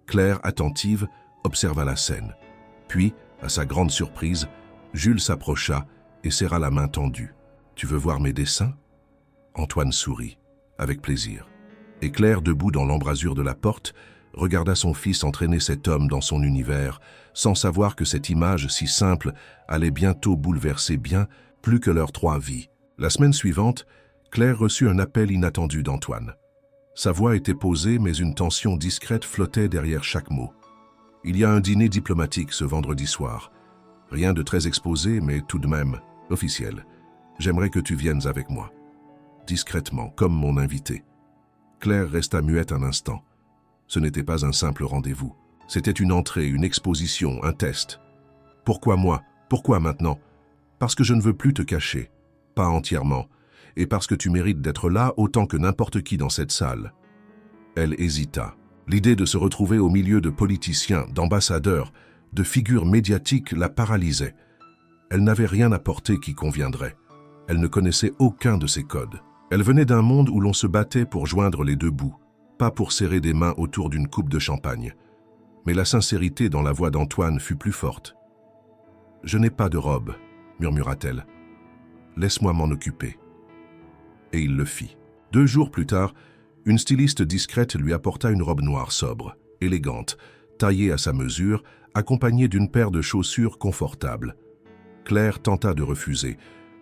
Claire, attentive, observa la scène. Puis, à sa grande surprise, Jules s'approcha et serra la main tendue. « Tu veux voir mes dessins ?» Antoine sourit, avec plaisir. Et Claire, debout dans l'embrasure de la porte, regarda son fils entraîner cet homme dans son univers, sans savoir que cette image si simple allait bientôt bouleverser bien plus que leurs 3 vies. La semaine suivante, Claire reçut un appel inattendu d'Antoine. Sa voix était posée, mais une tension discrète flottait derrière chaque mot. « Il y a un dîner diplomatique ce vendredi soir. Rien de très exposé, mais tout de même officiel. J'aimerais que tu viennes avec moi. » Discrètement, comme mon invité. Claire resta muette un instant. Ce n'était pas un simple rendez-vous. C'était une entrée, une exposition, un test. « Pourquoi moi? Pourquoi maintenant? » « Parce que je ne veux plus te cacher. Pas entièrement. Et parce que tu mérites d'être là autant que n'importe qui dans cette salle. » Elle hésita. L'idée de se retrouver au milieu de politiciens, d'ambassadeurs, de figures médiatiques la paralysait. Elle n'avait rien apporté qui conviendrait. Elle ne connaissait aucun de ces codes. Elle venait d'un monde où l'on se battait pour joindre les 2 bouts, pas pour serrer des mains autour d'une coupe de champagne. Mais la sincérité dans la voix d'Antoine fut plus forte. « Je n'ai pas de robe, » murmura-t-elle. « Laisse-moi m'en occuper. » Et il le fit. 2 jours plus tard, une styliste discrète lui apporta une robe noire sobre, élégante, taillée à sa mesure, accompagnée d'une paire de chaussures confortables. Claire tenta de refuser,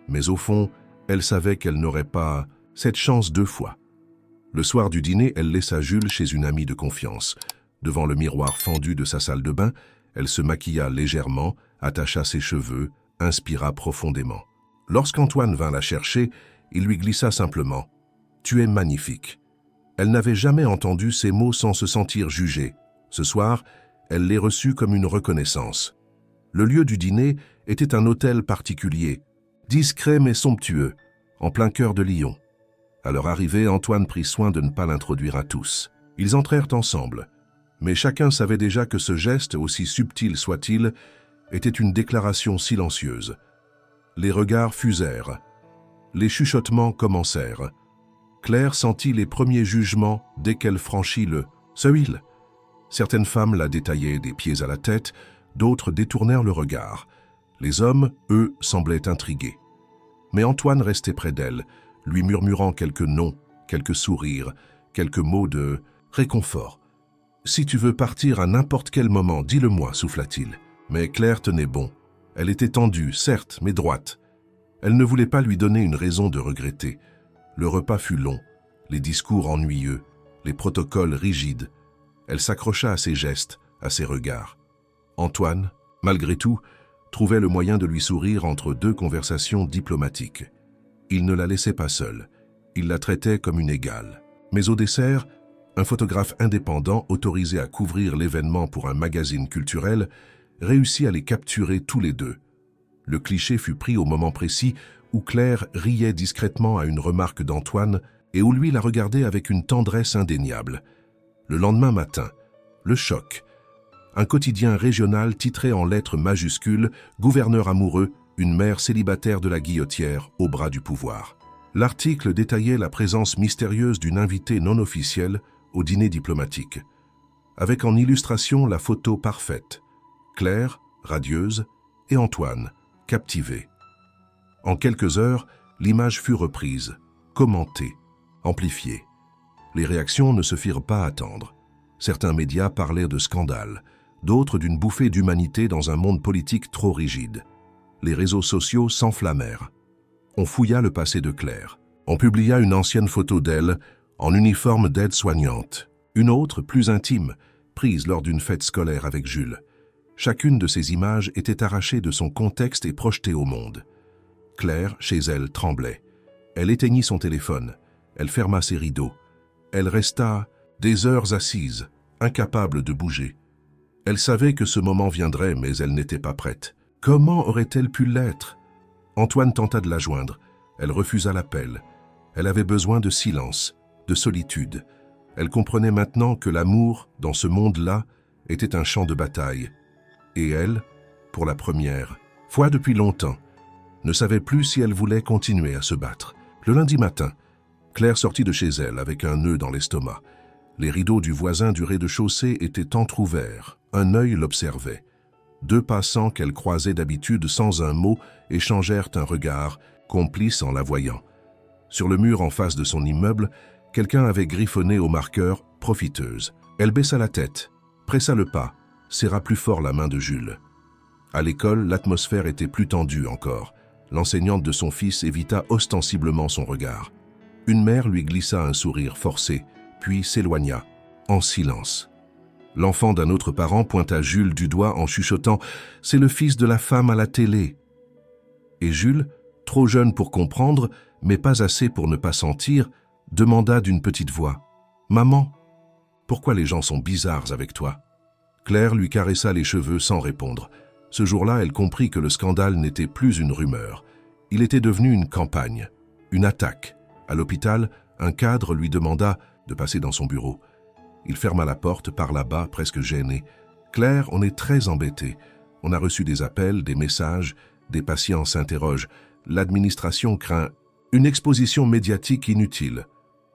mais au fond, elle savait qu'elle n'aurait pas cette chance 2 fois. Le soir du dîner, elle laissa Jules chez une amie de confiance. Devant le miroir fendu de sa salle de bain, elle se maquilla légèrement, attacha ses cheveux, inspira profondément. Lorsqu'Antoine vint la chercher, il lui glissa simplement « Tu es magnifique ». Elle n'avait jamais entendu ces mots sans se sentir jugée. Ce soir, elle les reçut comme une reconnaissance. Le lieu du dîner était un hôtel particulier, discret mais somptueux, en plein cœur de Lyon. À leur arrivée, Antoine prit soin de ne pas l'introduire à tous. Ils entrèrent ensemble, mais chacun savait déjà que ce geste, aussi subtil soit-il, était une déclaration silencieuse. Les regards fusèrent. Les chuchotements commencèrent. Claire sentit les premiers jugements dès qu'elle franchit le seuil. Certaines femmes la détaillaient des pieds à la tête, d'autres détournèrent le regard. Les hommes, eux, semblaient intrigués. Mais Antoine restait près d'elle, lui murmurant quelques noms, quelques sourires, quelques mots de réconfort. « Si tu veux partir à n'importe quel moment, dis-le-moi, souffla-t-il. » Mais Claire tenait bon. Elle était tendue, certes, mais droite. Elle ne voulait pas lui donner une raison de regretter. Le repas fut long, les discours ennuyeux, les protocoles rigides. Elle s'accrocha à ses gestes, à ses regards. Antoine, malgré tout, trouvait le moyen de lui sourire entre 2 conversations diplomatiques. Il ne la laissait pas seule. Il la traitait comme une égale. Mais au dessert, un photographe indépendant autorisé à couvrir l'événement pour un magazine culturel réussit à les capturer tous les 2. Le cliché fut pris au moment précis où Claire riait discrètement à une remarque d'Antoine et où lui la regardait avec une tendresse indéniable. Le lendemain matin, le choc. Un quotidien régional titrait en lettres majuscules « Gouverneur amoureux, une mère célibataire de la Guillotière au bras du pouvoir ». L'article détaillait la présence mystérieuse d'une invitée non officielle au dîner diplomatique, avec en illustration la photo parfaite, Claire, radieuse, et Antoine, captivé. En quelques heures, l'image fut reprise, commentée, amplifiée. Les réactions ne se firent pas attendre. Certains médias parlaient de scandale, d'autres d'une bouffée d'humanité dans un monde politique trop rigide. Les réseaux sociaux s'enflammèrent. On fouilla le passé de Claire. On publia une ancienne photo d'elle en uniforme d'aide-soignante. Une autre, plus intime, prise lors d'une fête scolaire avec Jules. Chacune de ces images était arrachée de son contexte et projetée au monde. Claire, chez elle, tremblait. Elle éteignit son téléphone. Elle ferma ses rideaux. Elle resta des heures assise, incapable de bouger. Elle savait que ce moment viendrait, mais elle n'était pas prête. Comment aurait-elle pu l'être? Antoine tenta de la joindre. Elle refusa l'appel. Elle avait besoin de silence, de solitude. Elle comprenait maintenant que l'amour, dans ce monde-là, était un champ de bataille. Et elle, pour la première fois depuis longtemps, ne savait plus si elle voulait continuer à se battre. Le lundi matin, Claire sortit de chez elle avec un nœud dans l'estomac. Les rideaux du voisin du rez-de-chaussée étaient entr'ouverts. Un œil l'observait. Deux passants qu'elle croisait d'habitude sans un mot échangèrent un regard, complice en la voyant. Sur le mur en face de son immeuble, quelqu'un avait griffonné au marqueur « Profiteuse ». Elle baissa la tête, pressa le pas, serra plus fort la main de Jules. À l'école, l'atmosphère était plus tendue encore. L'enseignante de son fils évita ostensiblement son regard. Une mère lui glissa un sourire forcé, puis s'éloigna, en silence. L'enfant d'un autre parent pointa Jules du doigt en chuchotant « C'est le fils de la femme à la télé ». Et Jules, trop jeune pour comprendre, mais pas assez pour ne pas sentir, demanda d'une petite voix « Maman, pourquoi les gens sont bizarres avec toi ?» Claire lui caressa les cheveux sans répondre. Ce jour-là, elle comprit que le scandale n'était plus une rumeur. Il était devenu une campagne, une attaque. À l'hôpital, un cadre lui demanda de passer dans son bureau. Il ferma la porte par là-bas, presque gêné. « Claire, on est très embêtés. On a reçu des appels, des messages, des patients s'interrogent. L'administration craint une exposition médiatique inutile.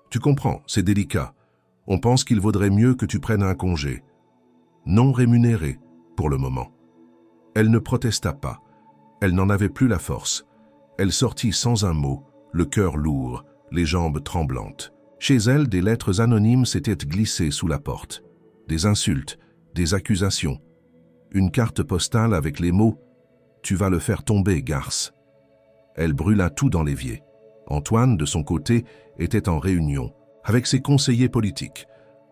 Tu comprends, c'est délicat. On pense qu'il vaudrait mieux que tu prennes un congé. Non rémunéré, pour le moment. » Elle ne protesta pas. Elle n'en avait plus la force. Elle sortit sans un mot, le cœur lourd, les jambes tremblantes. Chez elle, des lettres anonymes s'étaient glissées sous la porte. Des insultes, des accusations. Une carte postale avec les mots « Tu vas le faire tomber, garce ». Elle brûla tout dans l'évier. Antoine, de son côté, était en réunion, avec ses conseillers politiques.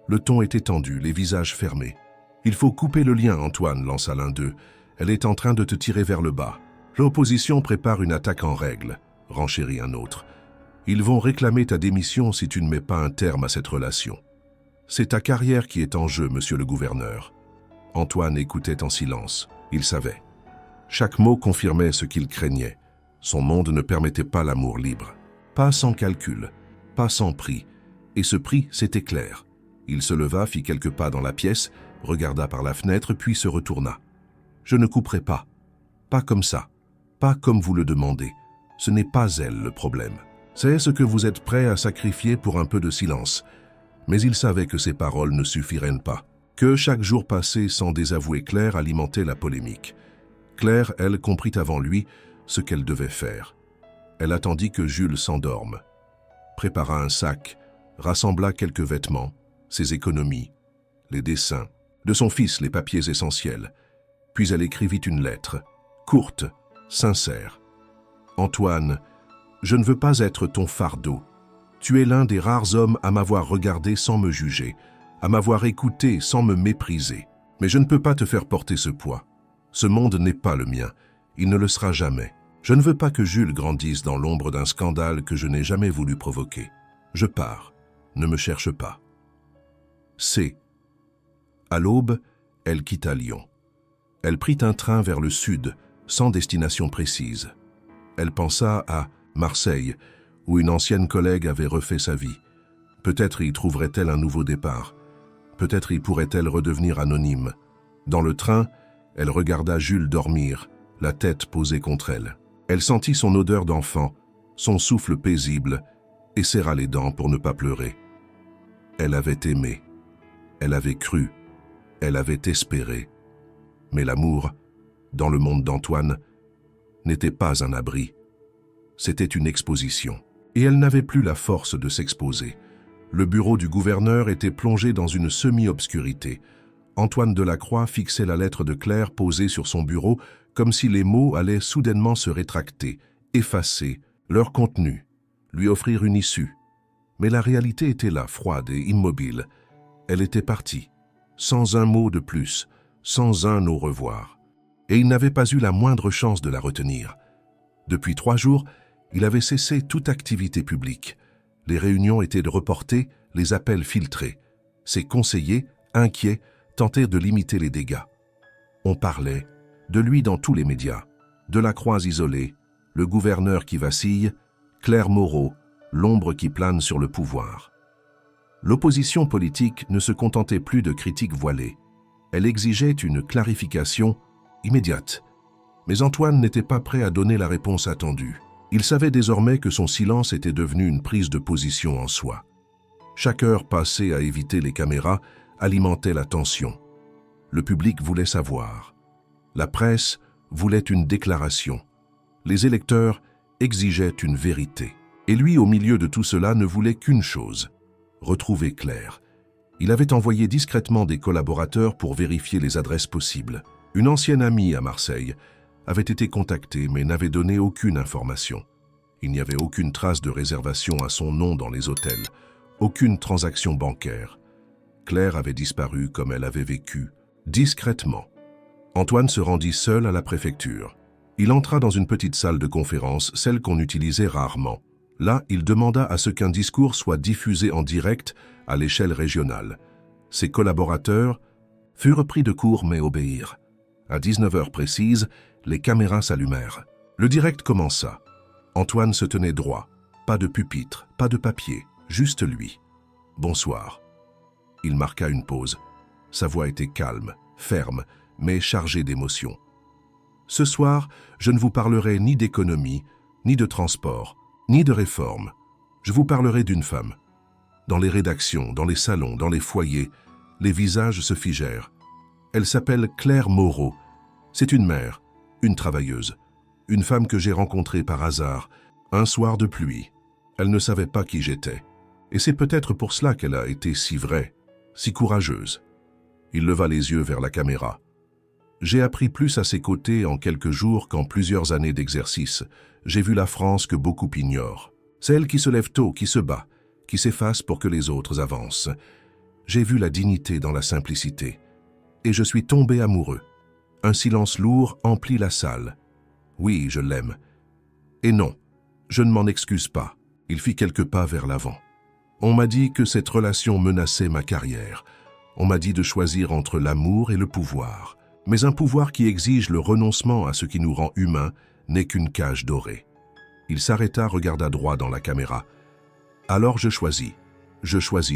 Le ton était tendu, les visages fermés. « Il faut couper le lien, Antoine », lança l'un d'eux. « Elle est en train de te tirer vers le bas. L'opposition prépare une attaque en règle », renchérit un autre. « Ils vont réclamer ta démission si tu ne mets pas un terme à cette relation. C'est ta carrière qui est en jeu, monsieur le gouverneur. » Antoine écoutait en silence. Il savait. Chaque mot confirmait ce qu'il craignait. Son monde ne permettait pas l'amour libre. Pas sans calcul, pas sans prix. Et ce prix, c'était clair. Il se leva, fit quelques pas dans la pièce, regarda par la fenêtre, puis se retourna. « Je ne couperai pas. Pas comme ça. Pas comme vous le demandez. Ce n'est pas elle le problème. C'est ce que vous êtes prêt à sacrifier pour un peu de silence. » Mais il savait que ces paroles ne suffiraient pas, que chaque jour passé sans désavouer Claire alimentait la polémique. Claire, elle, comprit avant lui ce qu'elle devait faire. Elle attendit que Jules s'endorme, prépara un sac, rassembla quelques vêtements, ses économies, les dessins, de son fils les papiers essentiels, puis elle écrivit une lettre, courte, sincère. « Antoine, je ne veux pas être ton fardeau. Tu es l'un des rares hommes à m'avoir regardé sans me juger, à m'avoir écouté sans me mépriser. Mais je ne peux pas te faire porter ce poids. Ce monde n'est pas le mien. Il ne le sera jamais. Je ne veux pas que Jules grandisse dans l'ombre d'un scandale que je n'ai jamais voulu provoquer. Je pars. Ne me cherche pas. » C. À l'aube, elle quitta Lyon. Elle prit un train vers le sud, sans destination précise. Elle pensa à Marseille, où une ancienne collègue avait refait sa vie. Peut-être y trouverait-elle un nouveau départ. Peut-être y pourrait-elle redevenir anonyme. Dans le train, elle regarda Jules dormir, la tête posée contre elle. Elle sentit son odeur d'enfant, son souffle paisible, et serra les dents pour ne pas pleurer. Elle avait aimé, elle avait cru, elle avait espéré. Mais l'amour, dans le monde d'Antoine, n'était pas un abri. C'était une exposition. Et elle n'avait plus la force de s'exposer. Le bureau du gouverneur était plongé dans une semi-obscurité. Antoine Delacroix fixait la lettre de Claire posée sur son bureau comme si les mots allaient soudainement se rétracter, effacer leur contenu, lui offrir une issue. Mais la réalité était là, froide et immobile. Elle était partie, sans un mot de plus, sans un au revoir. Et il n'avait pas eu la moindre chance de la retenir. Depuis 3 jours, il avait cessé toute activité publique. Les réunions étaient reportées, les appels filtrés. Ses conseillers, inquiets, tentèrent de limiter les dégâts. On parlait de lui dans tous les médias. Delacroix isolé, le gouverneur qui vacille, Claire Moreau, l'ombre qui plane sur le pouvoir. L'opposition politique ne se contentait plus de critiques voilées. Elle exigeait une clarification immédiate. Mais Antoine n'était pas prêt à donner la réponse attendue. Il savait désormais que son silence était devenu une prise de position en soi. Chaque heure passée à éviter les caméras alimentait la tension. Le public voulait savoir. La presse voulait une déclaration. Les électeurs exigeaient une vérité. Et lui, au milieu de tout cela, ne voulait qu'une chose, retrouver Claire. Il avait envoyé discrètement des collaborateurs pour vérifier les adresses possibles. Une ancienne amie à Marseille avait été contactée mais n'avait donné aucune information. Il n'y avait aucune trace de réservation à son nom dans les hôtels, aucune transaction bancaire. Claire avait disparu comme elle avait vécu, discrètement. Antoine se rendit seul à la préfecture. Il entra dans une petite salle de conférence, celle qu'on utilisait rarement. Là, il demanda à ce qu'un discours soit diffusé en direct à l'échelle régionale. Ses collaborateurs furent pris de court mais obéirent. À 19h précises, les caméras s'allumèrent. Le direct commença. Antoine se tenait droit. Pas de pupitre, pas de papier, juste lui. « Bonsoir ». Il marqua une pause. Sa voix était calme, ferme, mais chargée d'émotion. « Ce soir, je ne vous parlerai ni d'économie, ni de transport, ni de réforme. Je vous parlerai d'une femme. Dans les rédactions, dans les salons, dans les foyers, les visages se figèrent. Elle s'appelle Claire Moreau. C'est une mère, une travailleuse, une femme que j'ai rencontrée par hasard, un soir de pluie. Elle ne savait pas qui j'étais. Et c'est peut-être pour cela qu'elle a été si vraie, si courageuse. » Il leva les yeux vers la caméra. « J'ai appris plus à ses côtés en quelques jours qu'en plusieurs années d'exercice. J'ai vu la France que beaucoup ignorent. Celle qui se lève tôt, qui se bat, qui s'efface pour que les autres avancent. J'ai vu la dignité dans la simplicité. Et je suis tombé amoureux. Un silence lourd emplit la salle. Oui, je l'aime. Et non, je ne m'en excuse pas. Il fit quelques pas vers l'avant. On m'a dit que cette relation menaçait ma carrière. On m'a dit de choisir entre l'amour et le pouvoir. Mais un pouvoir qui exige le renoncement à ce qui nous rend humains n'est qu'une cage dorée. » Il s'arrêta, regarda droit dans la caméra. « Alors je choisis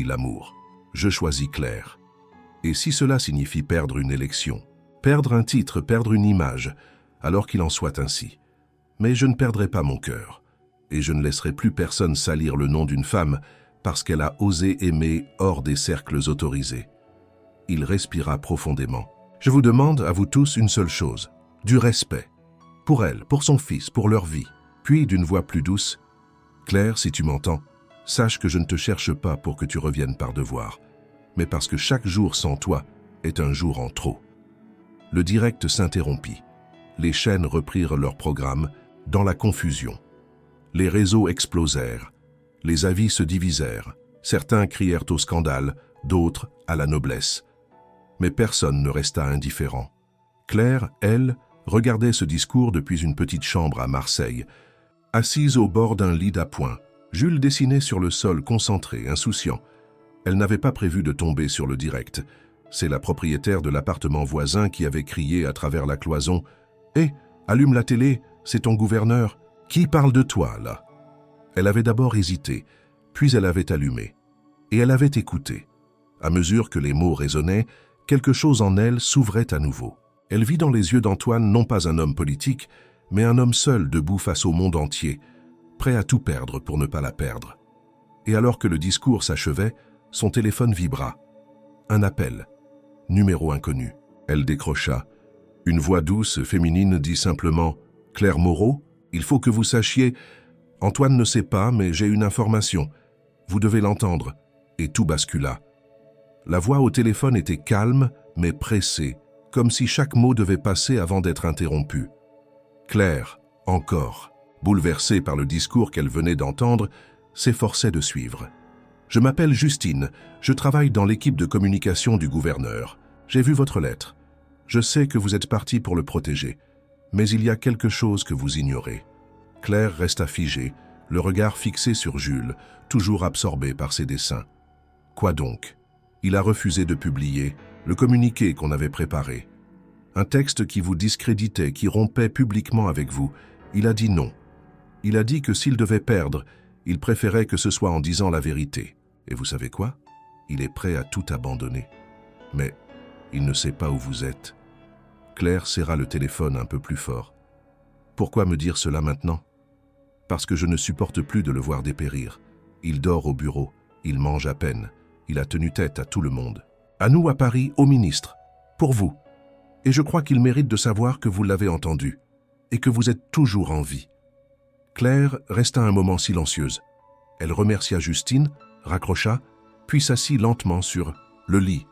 l'amour. Je choisis Claire. Et si cela signifie perdre une élection, perdre un titre, perdre une image, alors qu'il en soit ainsi. Mais je ne perdrai pas mon cœur. Et je ne laisserai plus personne salir le nom d'une femme parce qu'elle a osé aimer hors des cercles autorisés. » Il respira profondément. « Je vous demande à vous tous une seule chose, du respect. Pour elle, pour son fils, pour leur vie. » Puis, d'une voix plus douce, « Claire, si tu m'entends, sache que je ne te cherche pas pour que tu reviennes par devoir, mais parce que chaque jour sans toi est un jour en trop. » Le direct s'interrompit. Les chaînes reprirent leur programme dans la confusion. Les réseaux explosèrent. Les avis se divisèrent. Certains crièrent au scandale, d'autres à la noblesse. Mais personne ne resta indifférent. Claire, elle, regardait ce discours depuis une petite chambre à Marseille. Assise au bord d'un lit d'appoint, Jules dessinait sur le sol concentré, insouciant. Elle n'avait pas prévu de tomber sur le direct. C'est la propriétaire de l'appartement voisin qui avait crié à travers la cloison « Hé, allume la télé, c'est ton gouverneur. Qui parle de toi, là ?» Elle avait d'abord hésité, puis elle avait allumé. Et elle avait écouté. À mesure que les mots résonnaient, quelque chose en elle s'ouvrait à nouveau. Elle vit dans les yeux d'Antoine non pas un homme politique, mais un homme seul debout face au monde entier. prêt à tout perdre pour ne pas la perdre. Et alors que le discours s'achevait, son téléphone vibra. Un appel. Numéro inconnu. Elle décrocha. Une voix douce, féminine, dit simplement « Claire Moreau, il faut que vous sachiez... Antoine ne sait pas, mais j'ai une information. Vous devez l'entendre. » Et tout bascula. La voix au téléphone était calme, mais pressée, comme si chaque mot devait passer avant d'être interrompu. Claire, encore, bouleversée par le discours qu'elle venait d'entendre, s'efforçait de suivre. « Je m'appelle Justine, je travaille dans l'équipe de communication du gouverneur. J'ai vu votre lettre. Je sais que vous êtes parti pour le protéger, mais il y a quelque chose que vous ignorez. » Claire resta figée, le regard fixé sur Jules, toujours absorbé par ses dessins. « Quoi donc ? Il a refusé de publier le communiqué qu'on avait préparé. Un texte qui vous discréditait, qui rompait publiquement avec vous. Il a dit non. Il a dit que s'il devait perdre, il préférait que ce soit en disant la vérité. Et vous savez quoi? Il est prêt à tout abandonner. Mais il ne sait pas où vous êtes. » Claire serra le téléphone un peu plus fort. « Pourquoi me dire cela maintenant? Parce que je ne supporte plus de le voir dépérir. Il dort au bureau, il mange à peine. Il a tenu tête à tout le monde. À nous, à Paris, au ministre. Pour vous. Et je crois qu'il mérite de savoir que vous l'avez entendu. Et que vous êtes toujours en vie. » Claire resta un moment silencieuse. Elle remercia Justine, raccrocha, puis s'assit lentement sur le lit.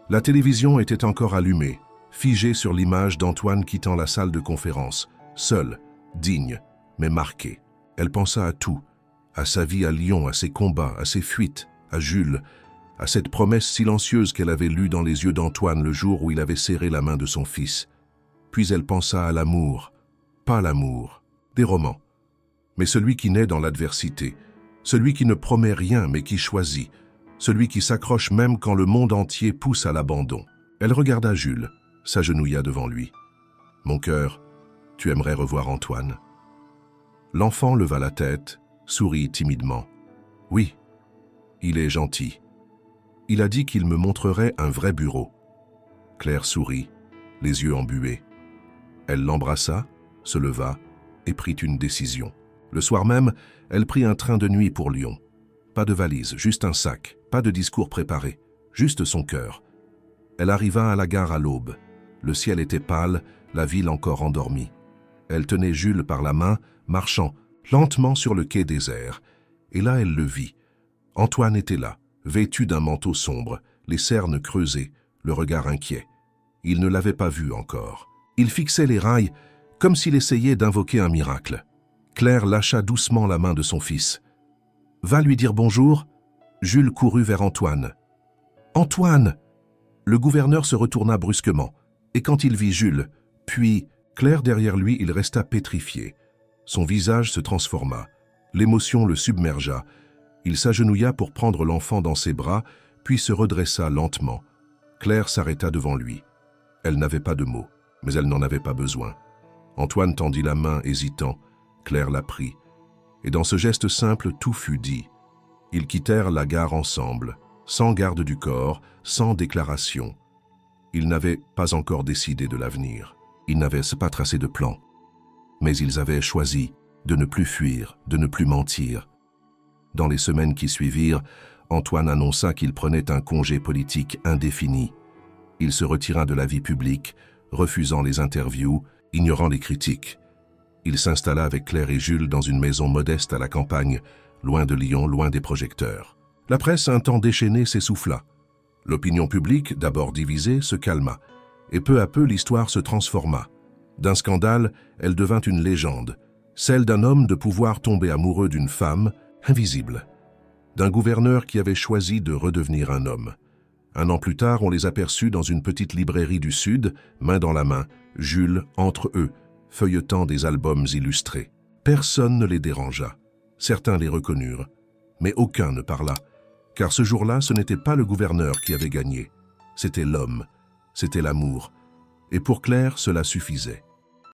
La télévision était encore allumée, figée sur l'image d'Antoine quittant la salle de conférence, seul, digne, mais marqué. Elle pensa à tout, à sa vie à Lyon, à ses combats, à ses fuites, à Jules, à cette promesse silencieuse qu'elle avait lue dans les yeux d'Antoine le jour où il avait serré la main de son fils. Puis elle pensa à l'amour, pas l'amour, des romans, mais celui qui naît dans l'adversité, celui qui ne promet rien mais qui choisit, celui qui s'accroche même quand le monde entier pousse à l'abandon. Elle regarda Jules, s'agenouilla devant lui. « Mon cœur, tu aimerais revoir Antoine ?» L'enfant leva la tête, sourit timidement. « Oui, il est gentil. Il a dit qu'il me montrerait un vrai bureau. » Claire sourit, les yeux embués. Elle l'embrassa, se leva et prit une décision. Le soir même, elle prit un train de nuit pour Lyon. Pas de valise, juste un sac, pas de discours préparé, juste son cœur. Elle arriva à la gare à l'aube. Le ciel était pâle, la ville encore endormie. Elle tenait Jules par la main, marchant lentement sur le quai désert. Et là, elle le vit. Antoine était là, vêtu d'un manteau sombre, les cernes creusées, le regard inquiet. Il ne l'avait pas vu encore. Il fixait les rails comme s'il essayait d'invoquer un miracle. Claire lâcha doucement la main de son fils. « Va lui dire bonjour ?» Jules courut vers Antoine. « Antoine !» Le gouverneur se retourna brusquement, et quand il vit Jules, puis Claire derrière lui, il resta pétrifié. Son visage se transforma. L'émotion le submergea. Il s'agenouilla pour prendre l'enfant dans ses bras, puis se redressa lentement. Claire s'arrêta devant lui. Elle n'avait pas de mots, mais elle n'en avait pas besoin. Antoine tendit la main, hésitant. Claire la prit. Et dans ce geste simple, tout fut dit. Ils quittèrent la gare ensemble, sans garde du corps, sans déclaration. Ils n'avaient pas encore décidé de l'avenir. Ils n'avaient pas tracé de plan. Mais ils avaient choisi de ne plus fuir, de ne plus mentir. Dans les semaines qui suivirent, Antoine annonça qu'il prenait un congé politique indéfini. Il se retira de la vie publique, refusant les interviews, ignorant les critiques. Il s'installa avec Claire et Jules dans une maison modeste à la campagne, loin de Lyon, loin des projecteurs. La presse, un temps déchaînée, s'essouffla. L'opinion publique, d'abord divisée, se calma. Et peu à peu, l'histoire se transforma. D'un scandale, elle devint une légende, celle d'un homme de pouvoir tomber amoureux d'une femme, invisible. D'un gouverneur qui avait choisi de redevenir un homme. Un an plus tard, on les aperçut dans une petite librairie du Sud, main dans la main, Jules entre eux, feuilletant des albums illustrés. Personne ne les dérangea. Certains les reconnurent, mais aucun ne parla, car ce jour-là, ce n'était pas le gouverneur qui avait gagné. C'était l'homme, c'était l'amour. Et pour Claire, cela suffisait.